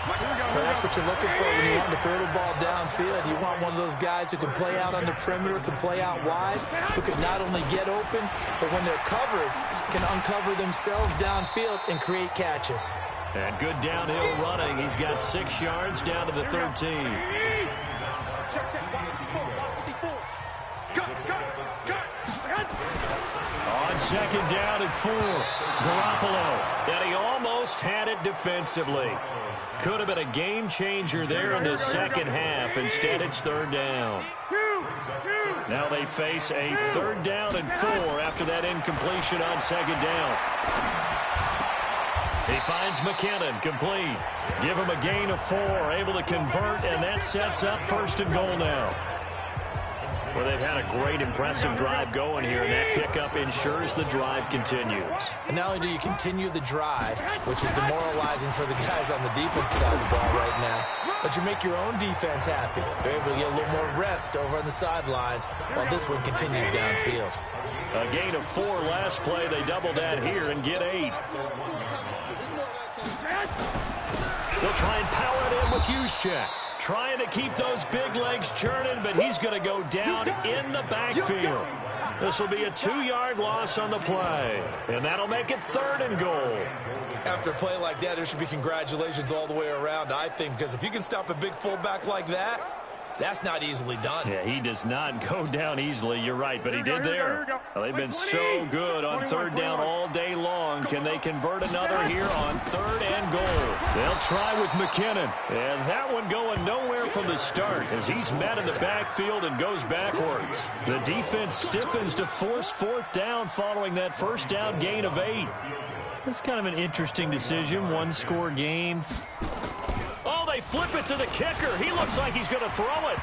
Well, that's what you're looking for when you want to throw the ball downfield. You want one of those guys who can play out on the perimeter, can play out wide, who can not only get open, but when they're covered, can uncover themselves downfield and create catches.
And good downhill running. He's got 6 yards down to the 13. On 2nd down and 4, Garoppolo. And he almost had it defensively. Could have been a game changer there in the second half. Instead, it's 3rd down. Now they face a 3rd down and 4 after that incompletion on 2nd down. He finds McKinnon, complete. Give him a gain of 4, able to convert, and that sets up 1st and goal now. Well, they've had a great, impressive drive going here, and that pickup ensures the drive continues.
And not only do you continue the drive, which is demoralizing for the guys on the defensive side of the ball right now, but you make your own defense happy. They're able to get a little more rest over on the sidelines while this one continues downfield.
A gain of 4 last play. They double that here and get 8. They'll try and power it in with Juszczyk. Trying to keep those big legs churning, but he's going to go down in the backfield. This will be a 2-yard loss on the play, and that'll make it 3rd and goal.
After a play like that, there should be congratulations all the way around, I think, because if you can stop a big fullback like that, that's not easily done.
Yeah, he does not go down easily. You're right, but he did there. Well, they've been so good on 3rd down all day long. Can they convert another here on 3rd and goal? They'll try with McKinnon. And that one going nowhere from the start as he's met in the backfield and goes backwards. The defense stiffens to force 4th down following that 1st down gain of 8. That's kind of an interesting decision. 1-score game. Oh, they flip it to the kicker. He looks like he's going to throw it.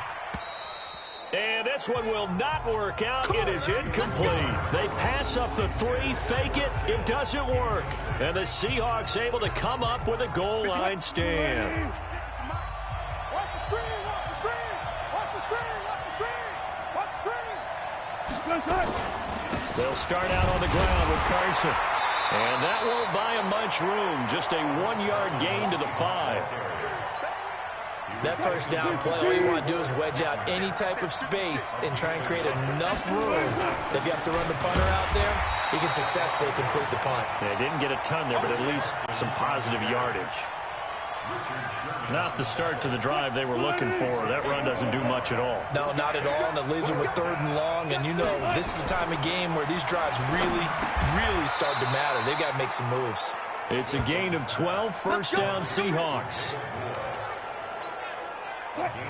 And this one will not work out. It is incomplete. They pass up the 3, fake it. It doesn't work. And the Seahawks able to come up with a goal line stand.
Watch the screen, watch the screen, watch the screen, watch the screen, watch the screen.
They'll start out on the ground with Carson. And that won't buy him much room. Just a 1-yard gain to the 5.
That 1st down play, all you want to do is wedge out any type of space and try and create enough room that if you have to run the punter out there, he can successfully complete the punt.
Yeah, didn't get a ton there, but at least some positive yardage. Not the start to the drive they were looking for. That run doesn't do much at all.
No, not at all, and it leaves them with 3rd and long, and you know this is the time of game where these drives really, really start to matter. They've got to make some moves.
It's a gain of 12, 1st down Seahawks.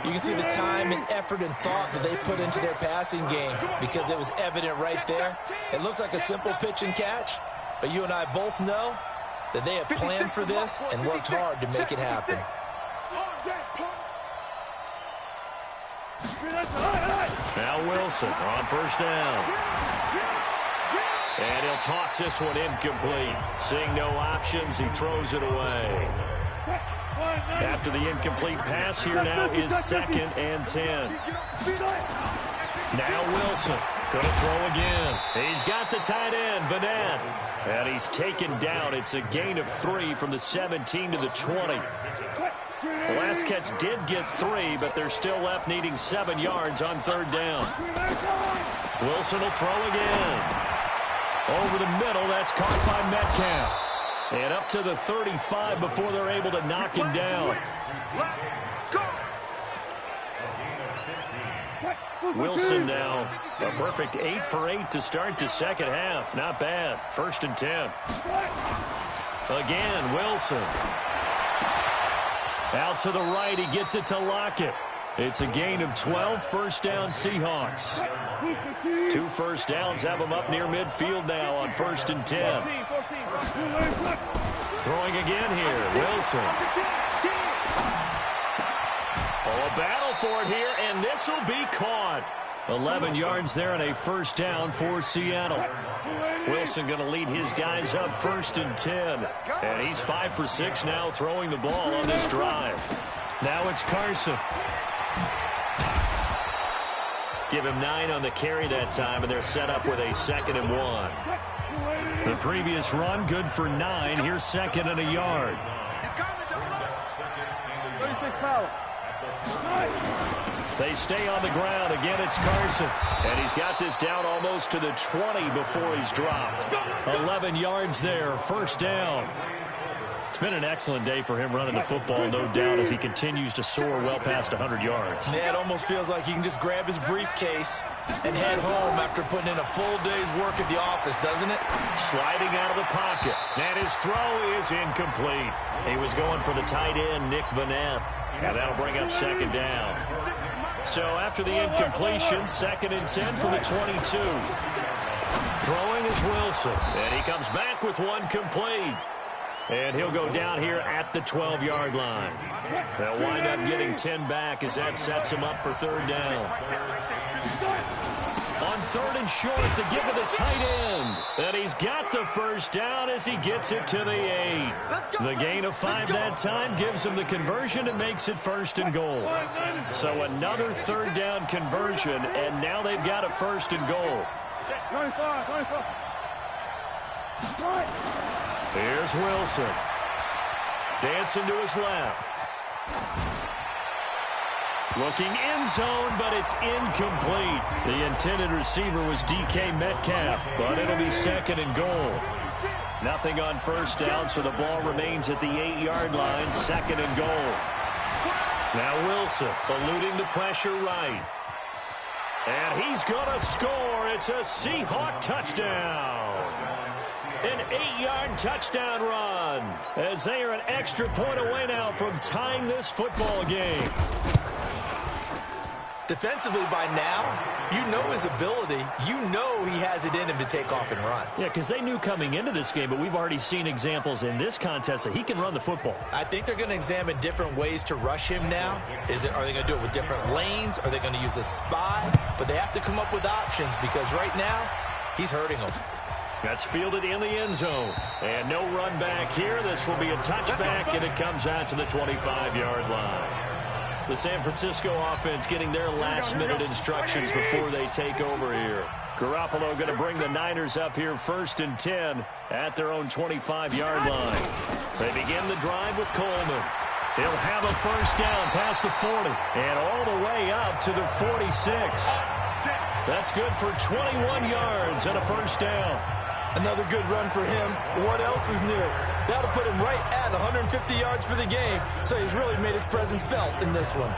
You can see the time and effort and thought that they put into their passing game because it was evident right there. It looks like a simple pitch and catch, but you and I both know that they have planned for this and worked hard to make it happen.
Now Wilson on 1st down. And he'll toss this one incomplete. Seeing no options, he throws it away. After the incomplete pass, here now is 2nd and 10. Now Wilson going to throw again. He's got the tight end, Vanette. And he's taken down. It's a gain of 3 from the 17 to the 20. The last catch did get 3, but they're still left needing 7 yards on 3rd down. Wilson will throw again. Over the middle, that's caught by Metcalf. And up to the 35 before they're able to knock him down. Wilson now a perfect 8 for 8 to start the second half. Not bad. 1st and 10. Again, Wilson. Out to the right, he gets it to Lockett. It's a gain of 12, 1st down Seahawks. 2 first downs have them up near midfield now on 1st and 10. Throwing again here, Wilson. Oh, a battle for it here, and this will be caught. 11 yards there and a 1st down for Seattle. Wilson going to lead his guys up 1st and 10. And he's 5 for 6 now throwing the ball on this drive. Now it's Carson. Give him 9 on the carry that time, and they're set up with a 2nd and 1. The previous run, good for 9. Here's 2nd and a yard. They stay on the ground. Again, it's Carson. And he's got this down almost to the 20 before he's dropped. 11 yards there, 1st down. It's been an excellent day for him running the football, no doubt, as he continues to soar well past 100 yards.
Yeah, it almost feels like he can just grab his briefcase and head home after putting in a full day's work at the office, doesn't it?
Sliding out of the pocket. And his throw is incomplete. He was going for the tight end, Nick Vanette. And that'll bring up 2nd down. So after the incompletion, 2nd and 10 for the 22. Throwing is Wilson. And he comes back with one complete. And he'll go down here at the 12-yard line. They'll wind up getting 10 back as that sets him up for 3rd down. On 3rd and short to give to the tight end. And he's got the 1st down as he gets it to the 8. The gain of 5 that time gives him the conversion and makes it 1st and goal. So another 3rd down conversion, and now they've got a 1st and goal. Here's Wilson. Dancing to his left. Looking end zone, but it's incomplete. The intended receiver was DK Metcalf, but it'll be 2nd and goal. Nothing on 1st down, so the ball remains at the 8-yard line, 2nd and goal. Now Wilson eluding the pressure right. And he's going to score. It's a Seahawk touchdown. An 8-yard touchdown run as they are an extra point away now from tying this football game.
Defensively by now, you know his ability. You know he has it in him to take off and run.
Yeah, because they knew coming into this game, but we've already seen examples in this contest that he can run the football.
I think they're going to examine different ways to rush him now. Are they going to do it with different lanes? Are they going to use a spy? But they have to come up with options because right now, he's hurting them.
That's fielded in the end zone. And no run back here. This will be a touchback, and it comes out to the 25-yard line. The San Francisco offense getting their last-minute instructions before they take over here. Garoppolo going to bring the Niners up here 1st and 10 at their own 25-yard line. They begin the drive with Coleman. He'll have a 1st down past the 40 and all the way up to the 46. That's good for 21 yards and a 1st down.
Another good run for him. What else is new? That'll put him right at 150 yards for the game. So he's really made his presence felt in this one.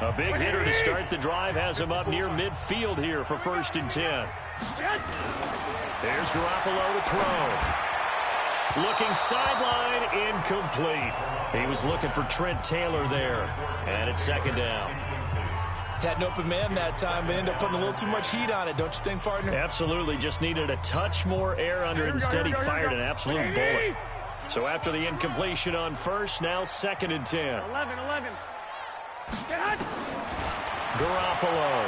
A big hitter to start the drive has him up near midfield here for 1st and 10. There's Garoppolo to throw. Looking sideline, incomplete. He was looking for Trent Taylor there. And it's 2nd down.
Had an open man that time, but ended up putting a little too much heat on it, don't you think, partner?
Absolutely. Just needed a touch more air under it. Instead, he fired an absolute bullet. So after the incompletion on 1st, now 2nd and 10.
11.
Garoppolo.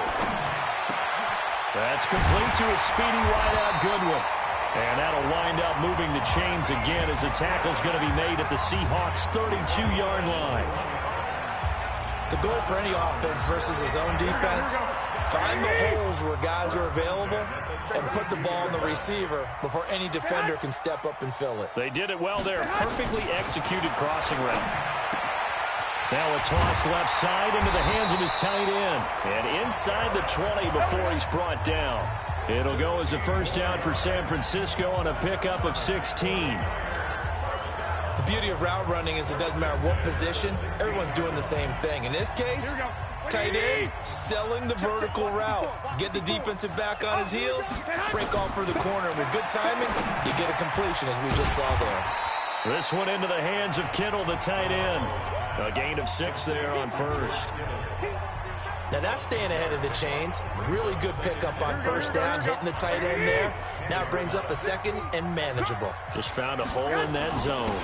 That's complete to a speedy wideout Goodwin. And that'll wind up moving the chains again as the tackle's going to be made at the Seahawks' 32-yard line.
The goal for any offense versus his own defense, find the holes where guys are available and put the ball on the receiver before any defender can step up and fill it.
They did it well there. Perfectly executed crossing route. Now a toss left side into the hands of his tight end. And inside the 20 before he's brought down. It'll go as a first down for San Francisco on a pickup of 16.
The beauty of route running is it doesn't matter what position, everyone's doing the same thing. In this case, tight end selling the vertical route. Get the defensive back on his heels, break off for the corner. With good timing, you get a completion as we just saw there.
This one into the hands of Kittle, the tight end. A gain of 6 there on first.
Now that's staying ahead of the chains. Really good pickup on first down, hitting the tight end there. Now it brings up a second and manageable.
Just found a hole in that zone.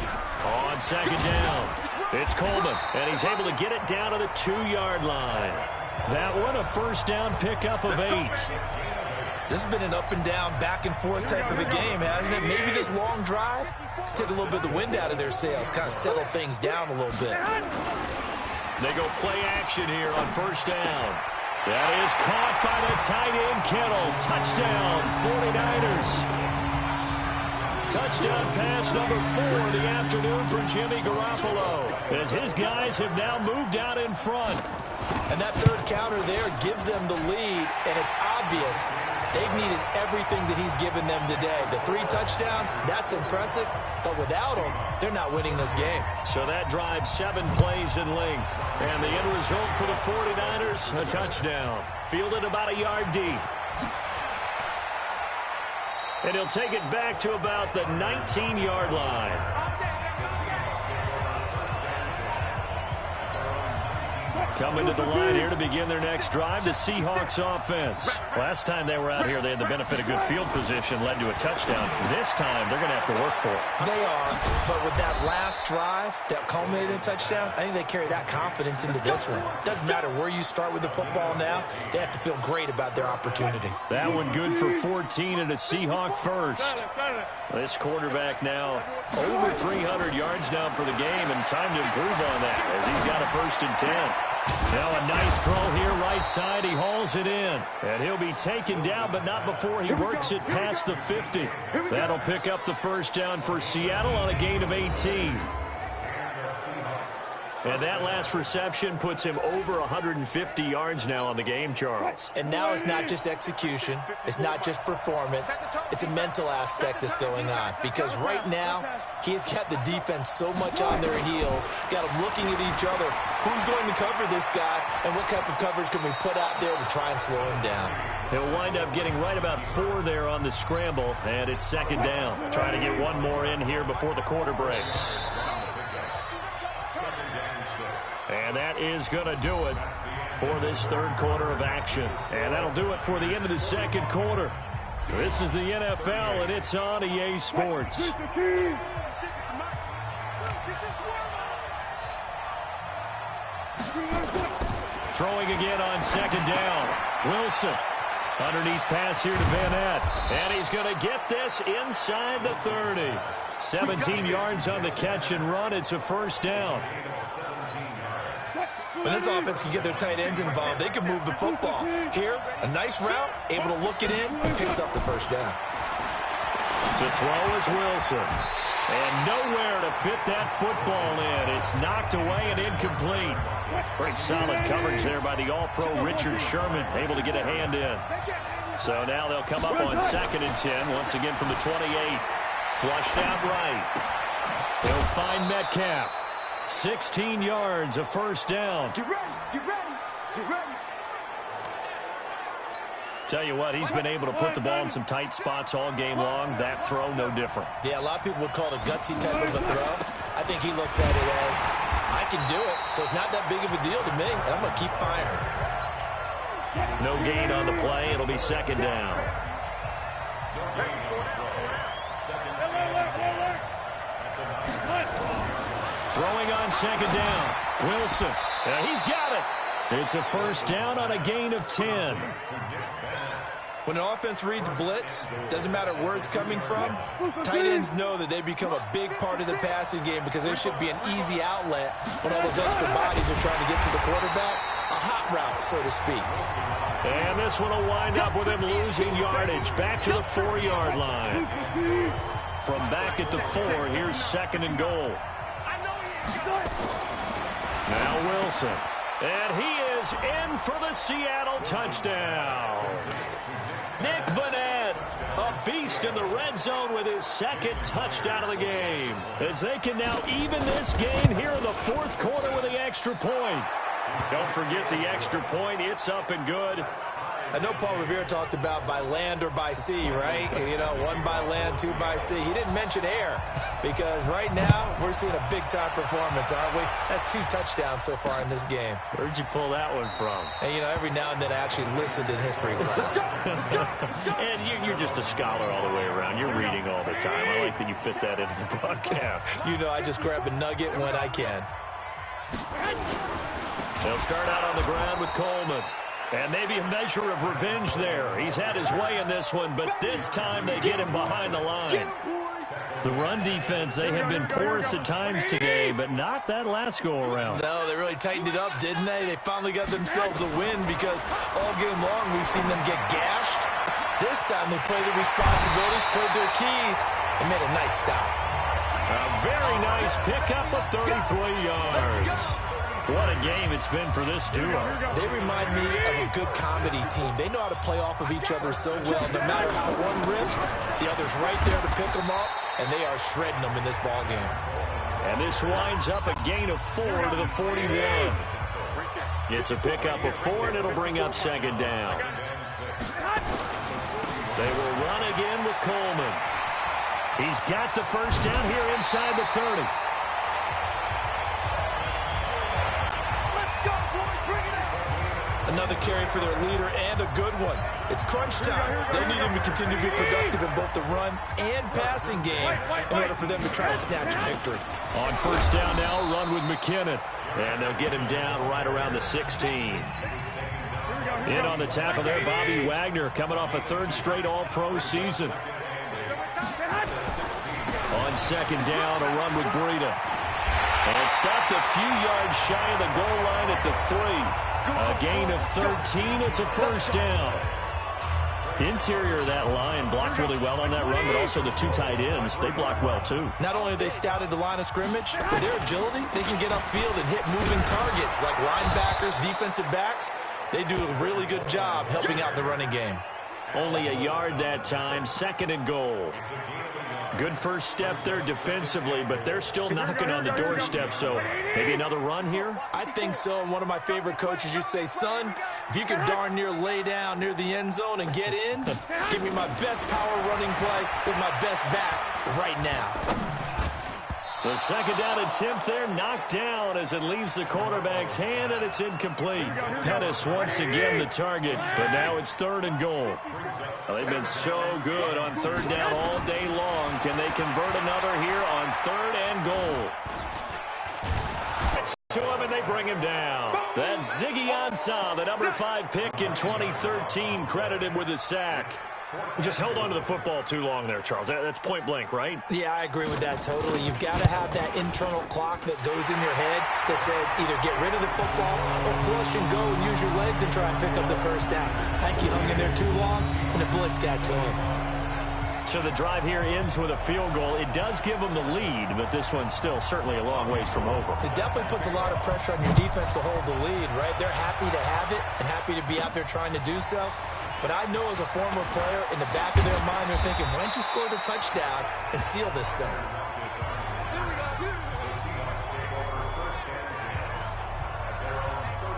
On second down, it's Coleman, and he's able to get it down to the 2-yard line. That one a first down pickup of 8.
This has been an up and down, back and forth type of a game, hasn't it? Maybe this long drive take a little bit of the wind out of their sails, kind of settle things down a little bit.
They go play action here on first down. That is caught by the tight end, Kittle. Touchdown, 49ers. Touchdown pass number 4 of the afternoon for Jimmy Garoppolo, as his guys have now moved out in front.
And that third counter there gives them the lead, and it's obvious they've needed everything that he's given them today. The 3 touchdowns, that's impressive, but without him, they're not winning this game.
So that drives 7 plays in length, and the end result for the 49ers, a touchdown. Fielded about a yard deep. And he'll take it back to about the 19-yard line. Coming to the line here to begin their next drive, the Seahawks offense. Last time they were out here, they had the benefit of good field position, led to a touchdown. This time, they're going to have to work for it.
They are, but with that last drive that culminated in a touchdown, I think they carry that confidence into this one. Doesn't matter where you start with the football now, they have to feel great about their opportunity.
That one good for 14 and a Seahawk first. This quarterback now over 300 yards now for the game, and time to improve on that as he's got a 1st and 10. Now a nice throw here right side. He hauls it in. And he'll be taken down, but not before he works it past the 50. That'll pick up the first down for Seattle on a gain of 18. And that last reception puts him over 150 yards now on the game, Charles.
And now it's not just execution. It's not just performance. It's a mental aspect that's going on. Because right now, he's got the defense so much on their heels, got them looking at each other. Who's going to cover this guy, and what type of coverage can we put out there to try and slow him down?
He'll wind up getting right about 4 there on the scramble, and it's second down. Trying to get one more in here before the quarter breaks. And that is going to do it for this third quarter of action. And that'll do it for the end of the second quarter. This is the NFL, and it's on EA Sports. Throwing again on second down. Wilson. Underneath pass here to Van Ness. And he's going to get this inside the 30. 17 yards on the catch and run. It's a first down.
When this offense can get their tight ends involved, they can move the football. Here, a nice route, able to look it in, picks up the first down.
To throw is Wilson. And nowhere to fit that football in. It's knocked away and incomplete. Very solid coverage there by the All-Pro Richard Sherman, able to get a hand in. So now they'll come up on 2nd and 10, once again from the 28. Flushed out right. They'll find Metcalf. 16 yards, a first down.
Get ready, get ready, get ready.
Tell you what, he's been able to put the ball in some tight spots all game long. That throw, no different.
Yeah, a lot of people would call it a gutsy type of a throw. I think he looks at it as, I can do it, so it's not that big of a deal to me, and I'm going to keep firing.
No gain on the play. It'll be second down. Throwing on second down. Wilson. He's got it. It's a first down on a gain of 10.
When an offense reads blitz, doesn't matter where it's coming from, tight ends know that they become a big part of the passing game because there should be an easy outlet when all those extra bodies are trying to get to the quarterback. A hot route, so to speak.
And this one will wind up with him losing yardage back to the 4-yard line. From back at the 4, here's 2nd and goal. Now Wilson. And he is in for the Seattle touchdown. Nick Vanette, a beast in the red zone with his 2nd touchdown of the game. As they can now even this game here in the 4th quarter with the extra point. Don't forget the extra point. It's up and good.
I know Paul Revere talked about by land or by sea, right? You know, 1 by land, 2 by sea. He didn't mention air because right now we're seeing a big-time performance, aren't we? That's 2 touchdowns so far in this game.
Where'd you pull that one from?
And, you know, every now and then I actually listened in history class.
And you're just a scholar all the way around. You're reading all the time. I like that you fit that into the broadcast.
You know, I just grab a nugget when I can.
They'll start out on the ground with Coleman. And maybe a measure of revenge there. He's had his way in this one, but this time they get him behind the line. The run defense, they have been porous at times today, but not that last go-around.
No, they really tightened it up, didn't they? They finally got themselves a win because all game long we've seen them get gashed. This time they played their responsibilities, played their keys, and made a nice stop.
A very nice pickup of 33 yards. What a game it's been for this duo.
They remind me of a good comedy team. They know how to play off of each other so well. No matter how one rips, the other's right there to pick them up, and they are shredding them in this ball game.
And this winds up a gain of 4 to the 41. It's a pickup of 4, and it'll bring up 2nd down. They will run again with Coleman. He's got the first down here inside the 30.
Another carry for their leader and a good one. It's crunch time. They'll need him to continue to be productive in both the run and passing game in order for them to try to snatch a victory.
On 1st down now, run with McKinnon. And they'll get him down right around the 16. In on the tackle there, Bobby Wagner coming off a 3rd straight All-Pro season. On 2nd down, a run with Breida. And stopped a few yards shy of the goal line at the 3. A gain of 13. It's a 1st down. Interior of that line blocked really well on that run, but also the 2 tight ends, they blocked well too.
Not only have they scouted the line of scrimmage, but their agility, they can get upfield and hit moving targets like linebackers, defensive backs. They do a really good job helping out the running game.
Only a yard that time, 2nd and goal. Good first step there defensively, but they're still knocking on the doorstep, so maybe another run here?
I think so. And one of my favorite coaches used to say, son, if you can darn near lay down near the end zone and get in, give me my best power running play with my best back right now.
The 2nd down attempt there knocked down as it leaves the quarterback's hand, and it's incomplete. Pettis once again the target, but now it's 3rd and goal. Well, they've been so good on 3rd down all day long. Can they convert another here on 3rd and goal? It's to him, and they bring him down. That's Ziggy Ansah, the number 5 pick in 2013, credited with a sack. Just held on to the football too long there, Charles. That's point blank, right?
Yeah, I agree with that totally. You've got to have that internal clock that goes in your head that says either get rid of the football or flush and go and use your legs and try and pick up the 1st down. I think he hung in there too long, and the blitz got to him.
So the drive here ends with a field goal. It does give them the lead, but this one's still certainly a long ways from over.
It definitely puts a lot of pressure on your defense to hold the lead, right? They're happy to have it and happy to be out there trying to do so. But I know as a former player, in the back of their mind, they're thinking, why don't you score the touchdown and seal this thing?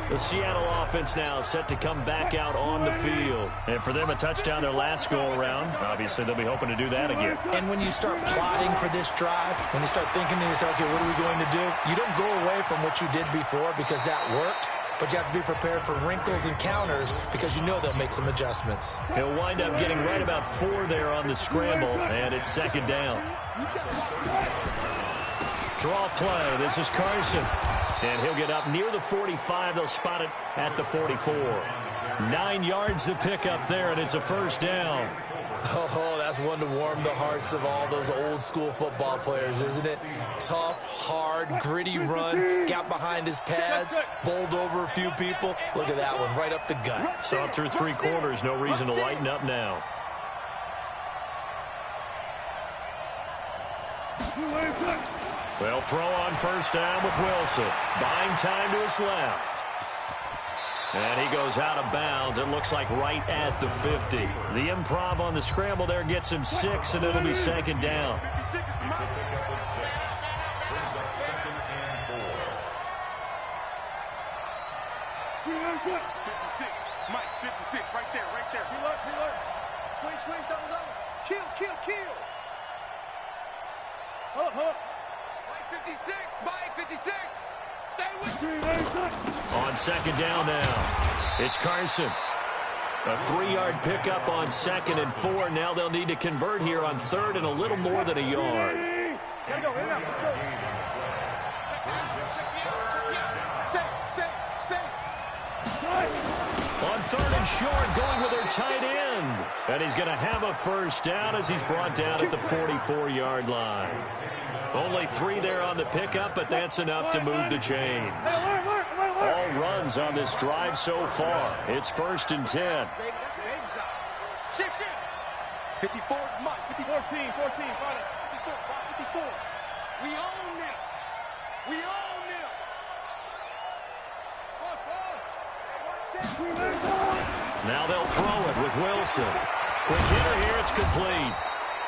The Seattle offense now set to come back out on the field. And for them, a touchdown their last go-around. Obviously, they'll be hoping to do that again.
And when you start plotting for this drive, when you start thinking to yourself, okay, what are we going to do? You don't go away from what you did before because that worked. But you have to be prepared for wrinkles and counters because you know they'll make some adjustments.
He'll wind up getting right about 4 there on the scramble, and it's 2nd down. Draw play. This is Carson. And he'll get up near the 45. They'll spot it at the 44. 9 yards to pick up there, and it's a first down.
Oh, that's one to warm the hearts of all those old school football players, isn't it? Tough, hard, gritty run, got behind his pads, bowled over a few people. Look at that one, right up the gut.
So up through 3 quarters, no reason to lighten up now. They'll throw on first down with Wilson. Buying time to his left. And he goes out of bounds. It looks like right at the 50. The improv on the scramble there gets him 6, and it'll be second down.
Mike, 56, right there. Preload. Squeeze, double. Kill. Hold up. Mike, 56. Stay with me.
On second down now, it's Carson. A 3-yard pickup on second and 4. Now they'll need to convert here on third and a little more than a yard.
Gotta go.
On third and short, going with their tight end. And he's going to have a first down as he's brought down at the 44-yard line. Only 3 there on the pickup, but that's enough to move the chains. All runs on this drive so far. It's first and 10.
Shift. 54, Mike. 14, 54. We own them.
Now they'll throw it with Wilson. Quick hitter here, it's complete.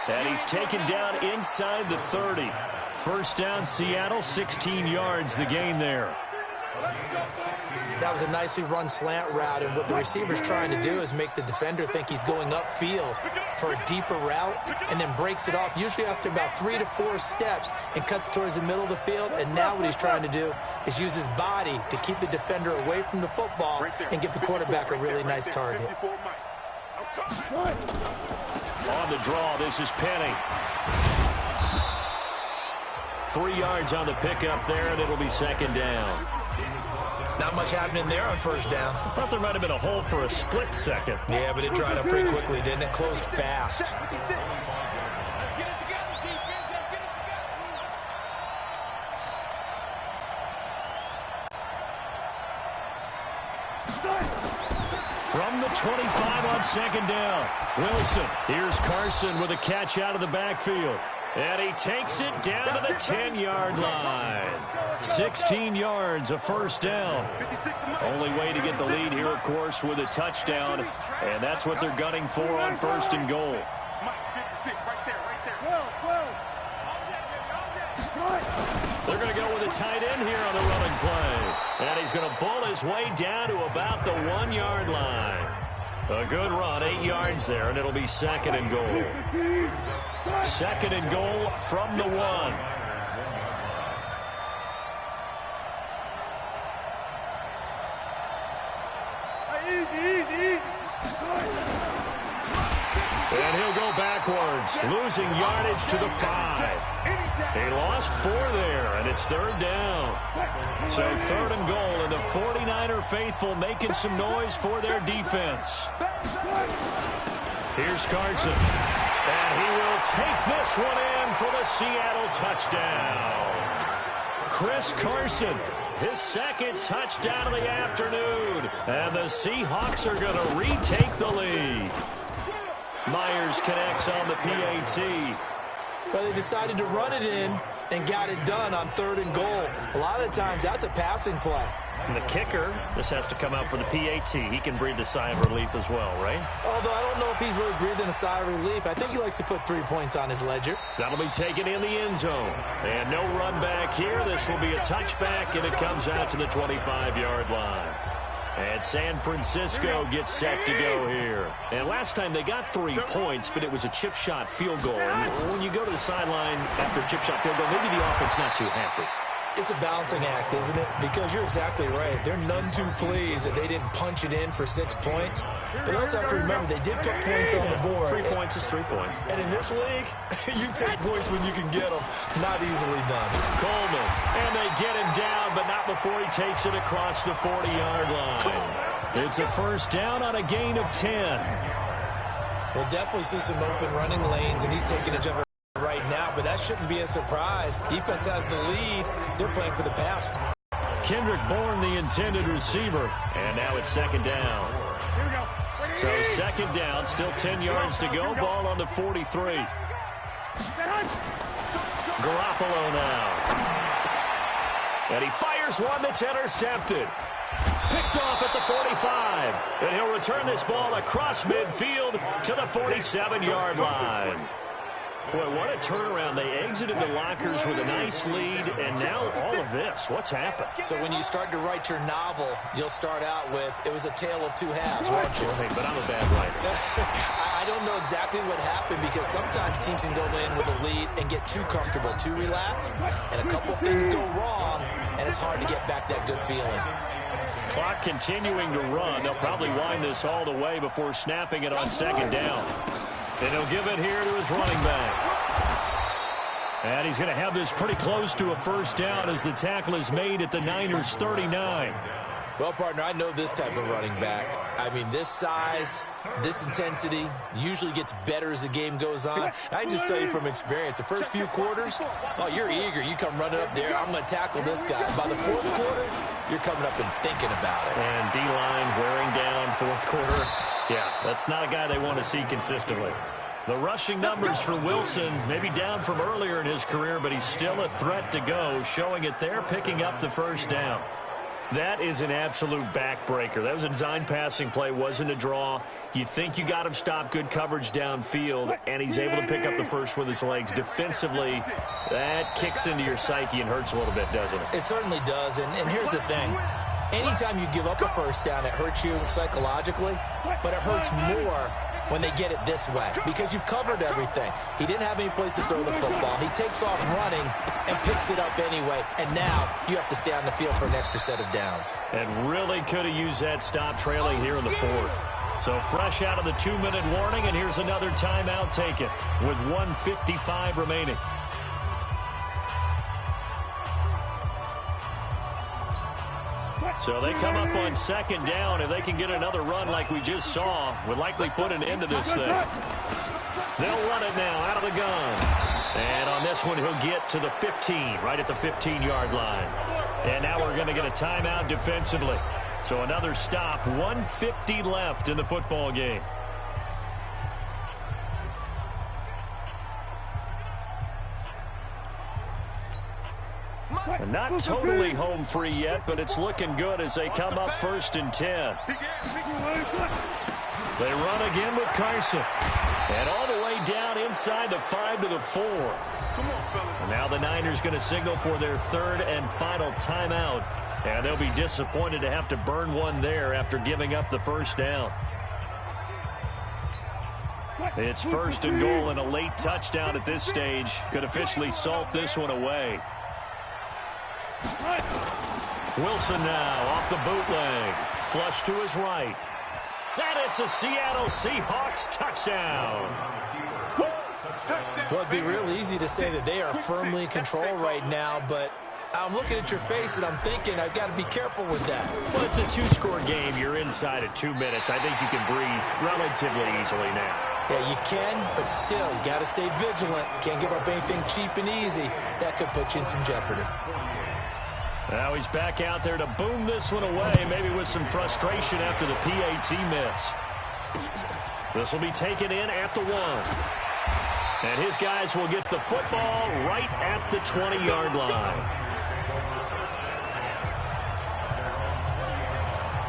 And he's taken down inside the 30. First down, Seattle, 16 yards the gain there.
That was a nicely run slant route, and what the receiver's trying to do is make the defender think he's going upfield for a deeper route, and then breaks it off, usually after about 3 to 4 steps, and cuts towards the middle of the field. And now what he's trying to do is use his body to keep the defender away from the football and give the quarterback a really nice target.
On the draw, this is Penny. 3 yards on the pickup there, and it'll be second down.
Not much happening there on first down.
I thought there might have been a hole for a split second.
Yeah, but it dried up pretty quickly, didn't it? Closed fast.
From the 25 on second down, Wilson. Here's Carson with a catch out of the backfield. And he takes it down to the 10-yard line. 16 yards, a first down. Only way to get the lead here, of course, with a touchdown. And that's what they're gunning for on first and goal. They're going to go with a tight end here on the running play. And he's going to bull his way down to about the 1-yard line. A good run, 8 yards there, and it'll be second and goal. Second and goal from the 1. And he'll go backwards, losing yardage to the 5. He lost 4 there, and it's third down. So third and goal, and the 49er faithful making some noise for their defense. Here's Carson. And he will take this one in for the Seattle touchdown. Chris Carson, his second touchdown of the afternoon. And the Seahawks are going to retake the lead. Myers connects on the PAT.
Well, they decided to run it in and got it done on third and goal. A lot of the times, that's a passing play.
And the kicker, this has to come out for the PAT. He can breathe a sigh of relief as well, right?
Although I don't know if he's really breathing a sigh of relief. I think he likes to put 3 points on his ledger.
That'll be taken in the end zone. And no run back here. This will be a touchback, and it comes out to the 25-yard line. And San Francisco gets set to go here. And last time they got 3 points, but it was a chip shot field goal. And when you go to the sideline after a chip shot field goal, maybe the offense not too happy.
It's a balancing act, isn't it? Because you're exactly right. They're none too pleased that they didn't punch it in for 6 points. But also have to remember, they did put points on the board.
3 points is 3 points.
And in this league, you take points when you can get them. Not easily done.
Coleman, and they get him down, but not before he takes it across the 40-yard line. It's a first down on a gain of 10.
We'll definitely see some open running lanes, and he's taking a jump right now, but that shouldn't be a surprise. Defense has the lead. They're playing for the pass.
Kendrick Bourne, the intended receiver. And now it's second down. So second down, still 10 yards to go. Ball on the 43. Garoppolo now. And he fires one that's intercepted. Picked off at the 45. And he'll return this ball across midfield to the 47-yard line. Boy, what a turnaround. They exited the lockers with a nice lead, and now all of this. What's happened?
So when you start to write your novel, you'll start out with, it was a tale of two halves, won't you?
Hey, but I'm a bad writer.
I don't know exactly what happened, because sometimes teams can go in with a lead and get too comfortable, too relaxed, and a couple things go wrong, and it's hard to get back that good feeling.
Clock continuing to run. They'll probably wind this all the way before snapping it on second down. And he'll give it here to his running back. And he's going to have this pretty close to a first down as the tackle is made at the Niners' 39.
Well, partner, I know this type of running back. I mean, this size, this intensity usually gets better as the game goes on. I just tell you from experience, the first few quarters, oh, you're eager. You come running up there, I'm going to tackle this guy. By the fourth quarter, you're coming up and thinking about it.
And D-line wearing down fourth quarter. Yeah, that's not a guy they want to see consistently. The rushing numbers for Wilson, maybe down from earlier in his career, but he's still a threat to go, showing it there, picking up the first down. That is an absolute backbreaker. That was a design passing play, wasn't a draw. You think you got him stopped, good coverage downfield, and he's able to pick up the first with his legs. Defensively, that kicks into your psyche and hurts a little bit, doesn't it?
It certainly does, and here's the thing. Anytime you give up a first down, it hurts you psychologically, but it hurts more when they get it this way, because you've covered everything. He didn't have any place to throw the football. He takes off running and picks it up anyway, and now you have to stay on the field for an extra set of downs.
And really could have used that stop trailing here in the fourth. So fresh out of the 2-minute warning, and here's another timeout taken with 1:55 remaining. So they come up on second down. If they can get another run like we just saw, would likely put an end to this thing. They'll run it now out of the gun. And on this one, he'll get to the 15, right at the 15-yard line. And now we're going to get a timeout defensively. So another stop, 1:50 left in the football game. Not totally home free yet, but it's looking good as they come up 1st and 10. They run again with Carson. And all the way down inside the 5 to the 4. And now the Niners going to signal for their third and final timeout. And they'll be disappointed to have to burn one there after giving up the first down. It's 1st and goal, and a late touchdown at this stage could officially salt this one away. Wilson now off the bootleg. Flush to his right. And it's a Seattle Seahawks touchdown.
Well, it'd be real easy to say that they are firmly in control right now, but I'm looking at your face and I'm thinking I've got to be careful with that.
Well, it's a 2-score game. You're inside at 2 minutes. I think you can breathe relatively easily now.
Yeah, you can, but still, you got to stay vigilant. Can't give up anything cheap and easy. That could put you in some jeopardy.
Now he's back out there to boom this one away, maybe with some frustration after the PAT miss. This will be taken in at the 1. And his guys will get the football right at the 20-yard line.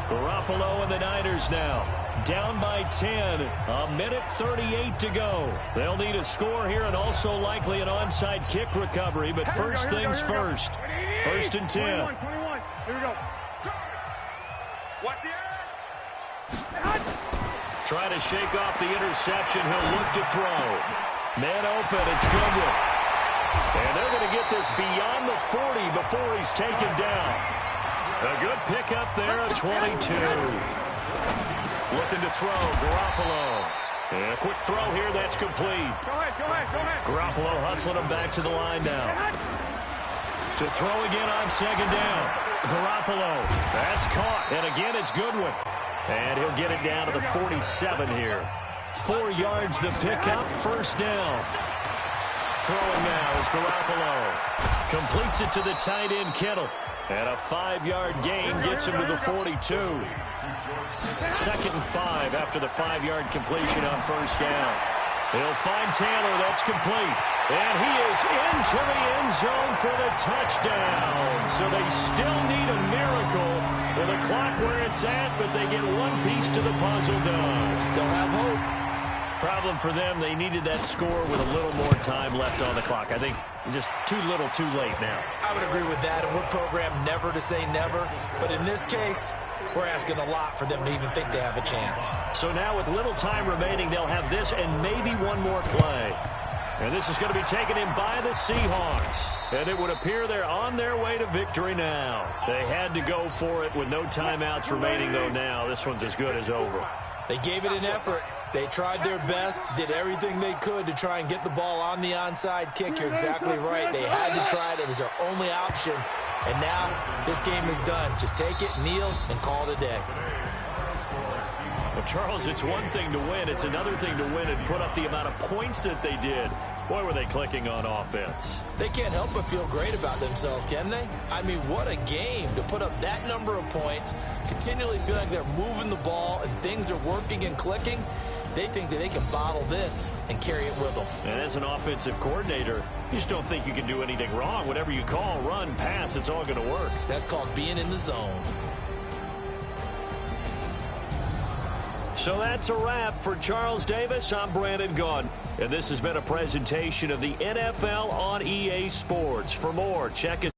Garoppolo and the Niners now down by 10. 1:38 to go. They'll need a score here and also likely an onside kick recovery, but first things first. 1st and 10.
21. Here we go. Watch the edge.
Try to shake off the interception. He'll look to throw. Man open. It's Goodwin. And they're going to get this beyond the 40 before he's taken down. A good pickup there at 22. Looking to throw. Garoppolo. And a quick throw here. That's complete.
Go ahead.
Garoppolo hustling him back to the line now. To throw again on second down. Garoppolo. That's caught. And again, it's Goodwin. And he'll get it down to the 47 here. 4 yards the pickup, first down. Throwing now is Garoppolo. Completes it to the tight end, Kittle. And a 5-yard gain gets him to the 42. 2nd and 5 after the 5-yard completion on first down. He'll find Taylor. That's complete. And he is into the end zone for the touchdown. So they still need a miracle with the clock where it's at, but they get one piece to the puzzle done.
Still have hope.
Problem for them, they needed that score with a little more time left on the clock. I think just too little, too late now.
I would agree with that, and we're programmed never to say never. But in this case, we're asking a lot for them to even think they have a chance.
So now with little time remaining, they'll have this and maybe one more play. And this is going to be taken in by the Seahawks. And it would appear they're on their way to victory now. They had to go for it with no timeouts remaining, though, now. This one's as good as over.
They gave it an effort. They tried their best, did everything they could to try and get the ball on the onside kick. You're exactly right. They had to try it. It was their only option. And now this game is done. Just take it, kneel, and call it a day.
Well, Charles, it's one thing to win. It's another thing to win and put up the amount of points that they did. Boy, were they clicking on offense.
They can't help but feel great about themselves, can they? I mean, what a game to put up that number of points, continually feel like they're moving the ball and things are working and clicking. They think that they can bottle this and carry it with them.
And as an offensive coordinator, you just don't think you can do anything wrong. Whatever you call, run, pass, it's all going to work.
That's called being in the zone.
So that's a wrap for Charles Davis. I'm Brandon Gaudin. And this has been a presentation of the NFL on EA Sports. For more, check us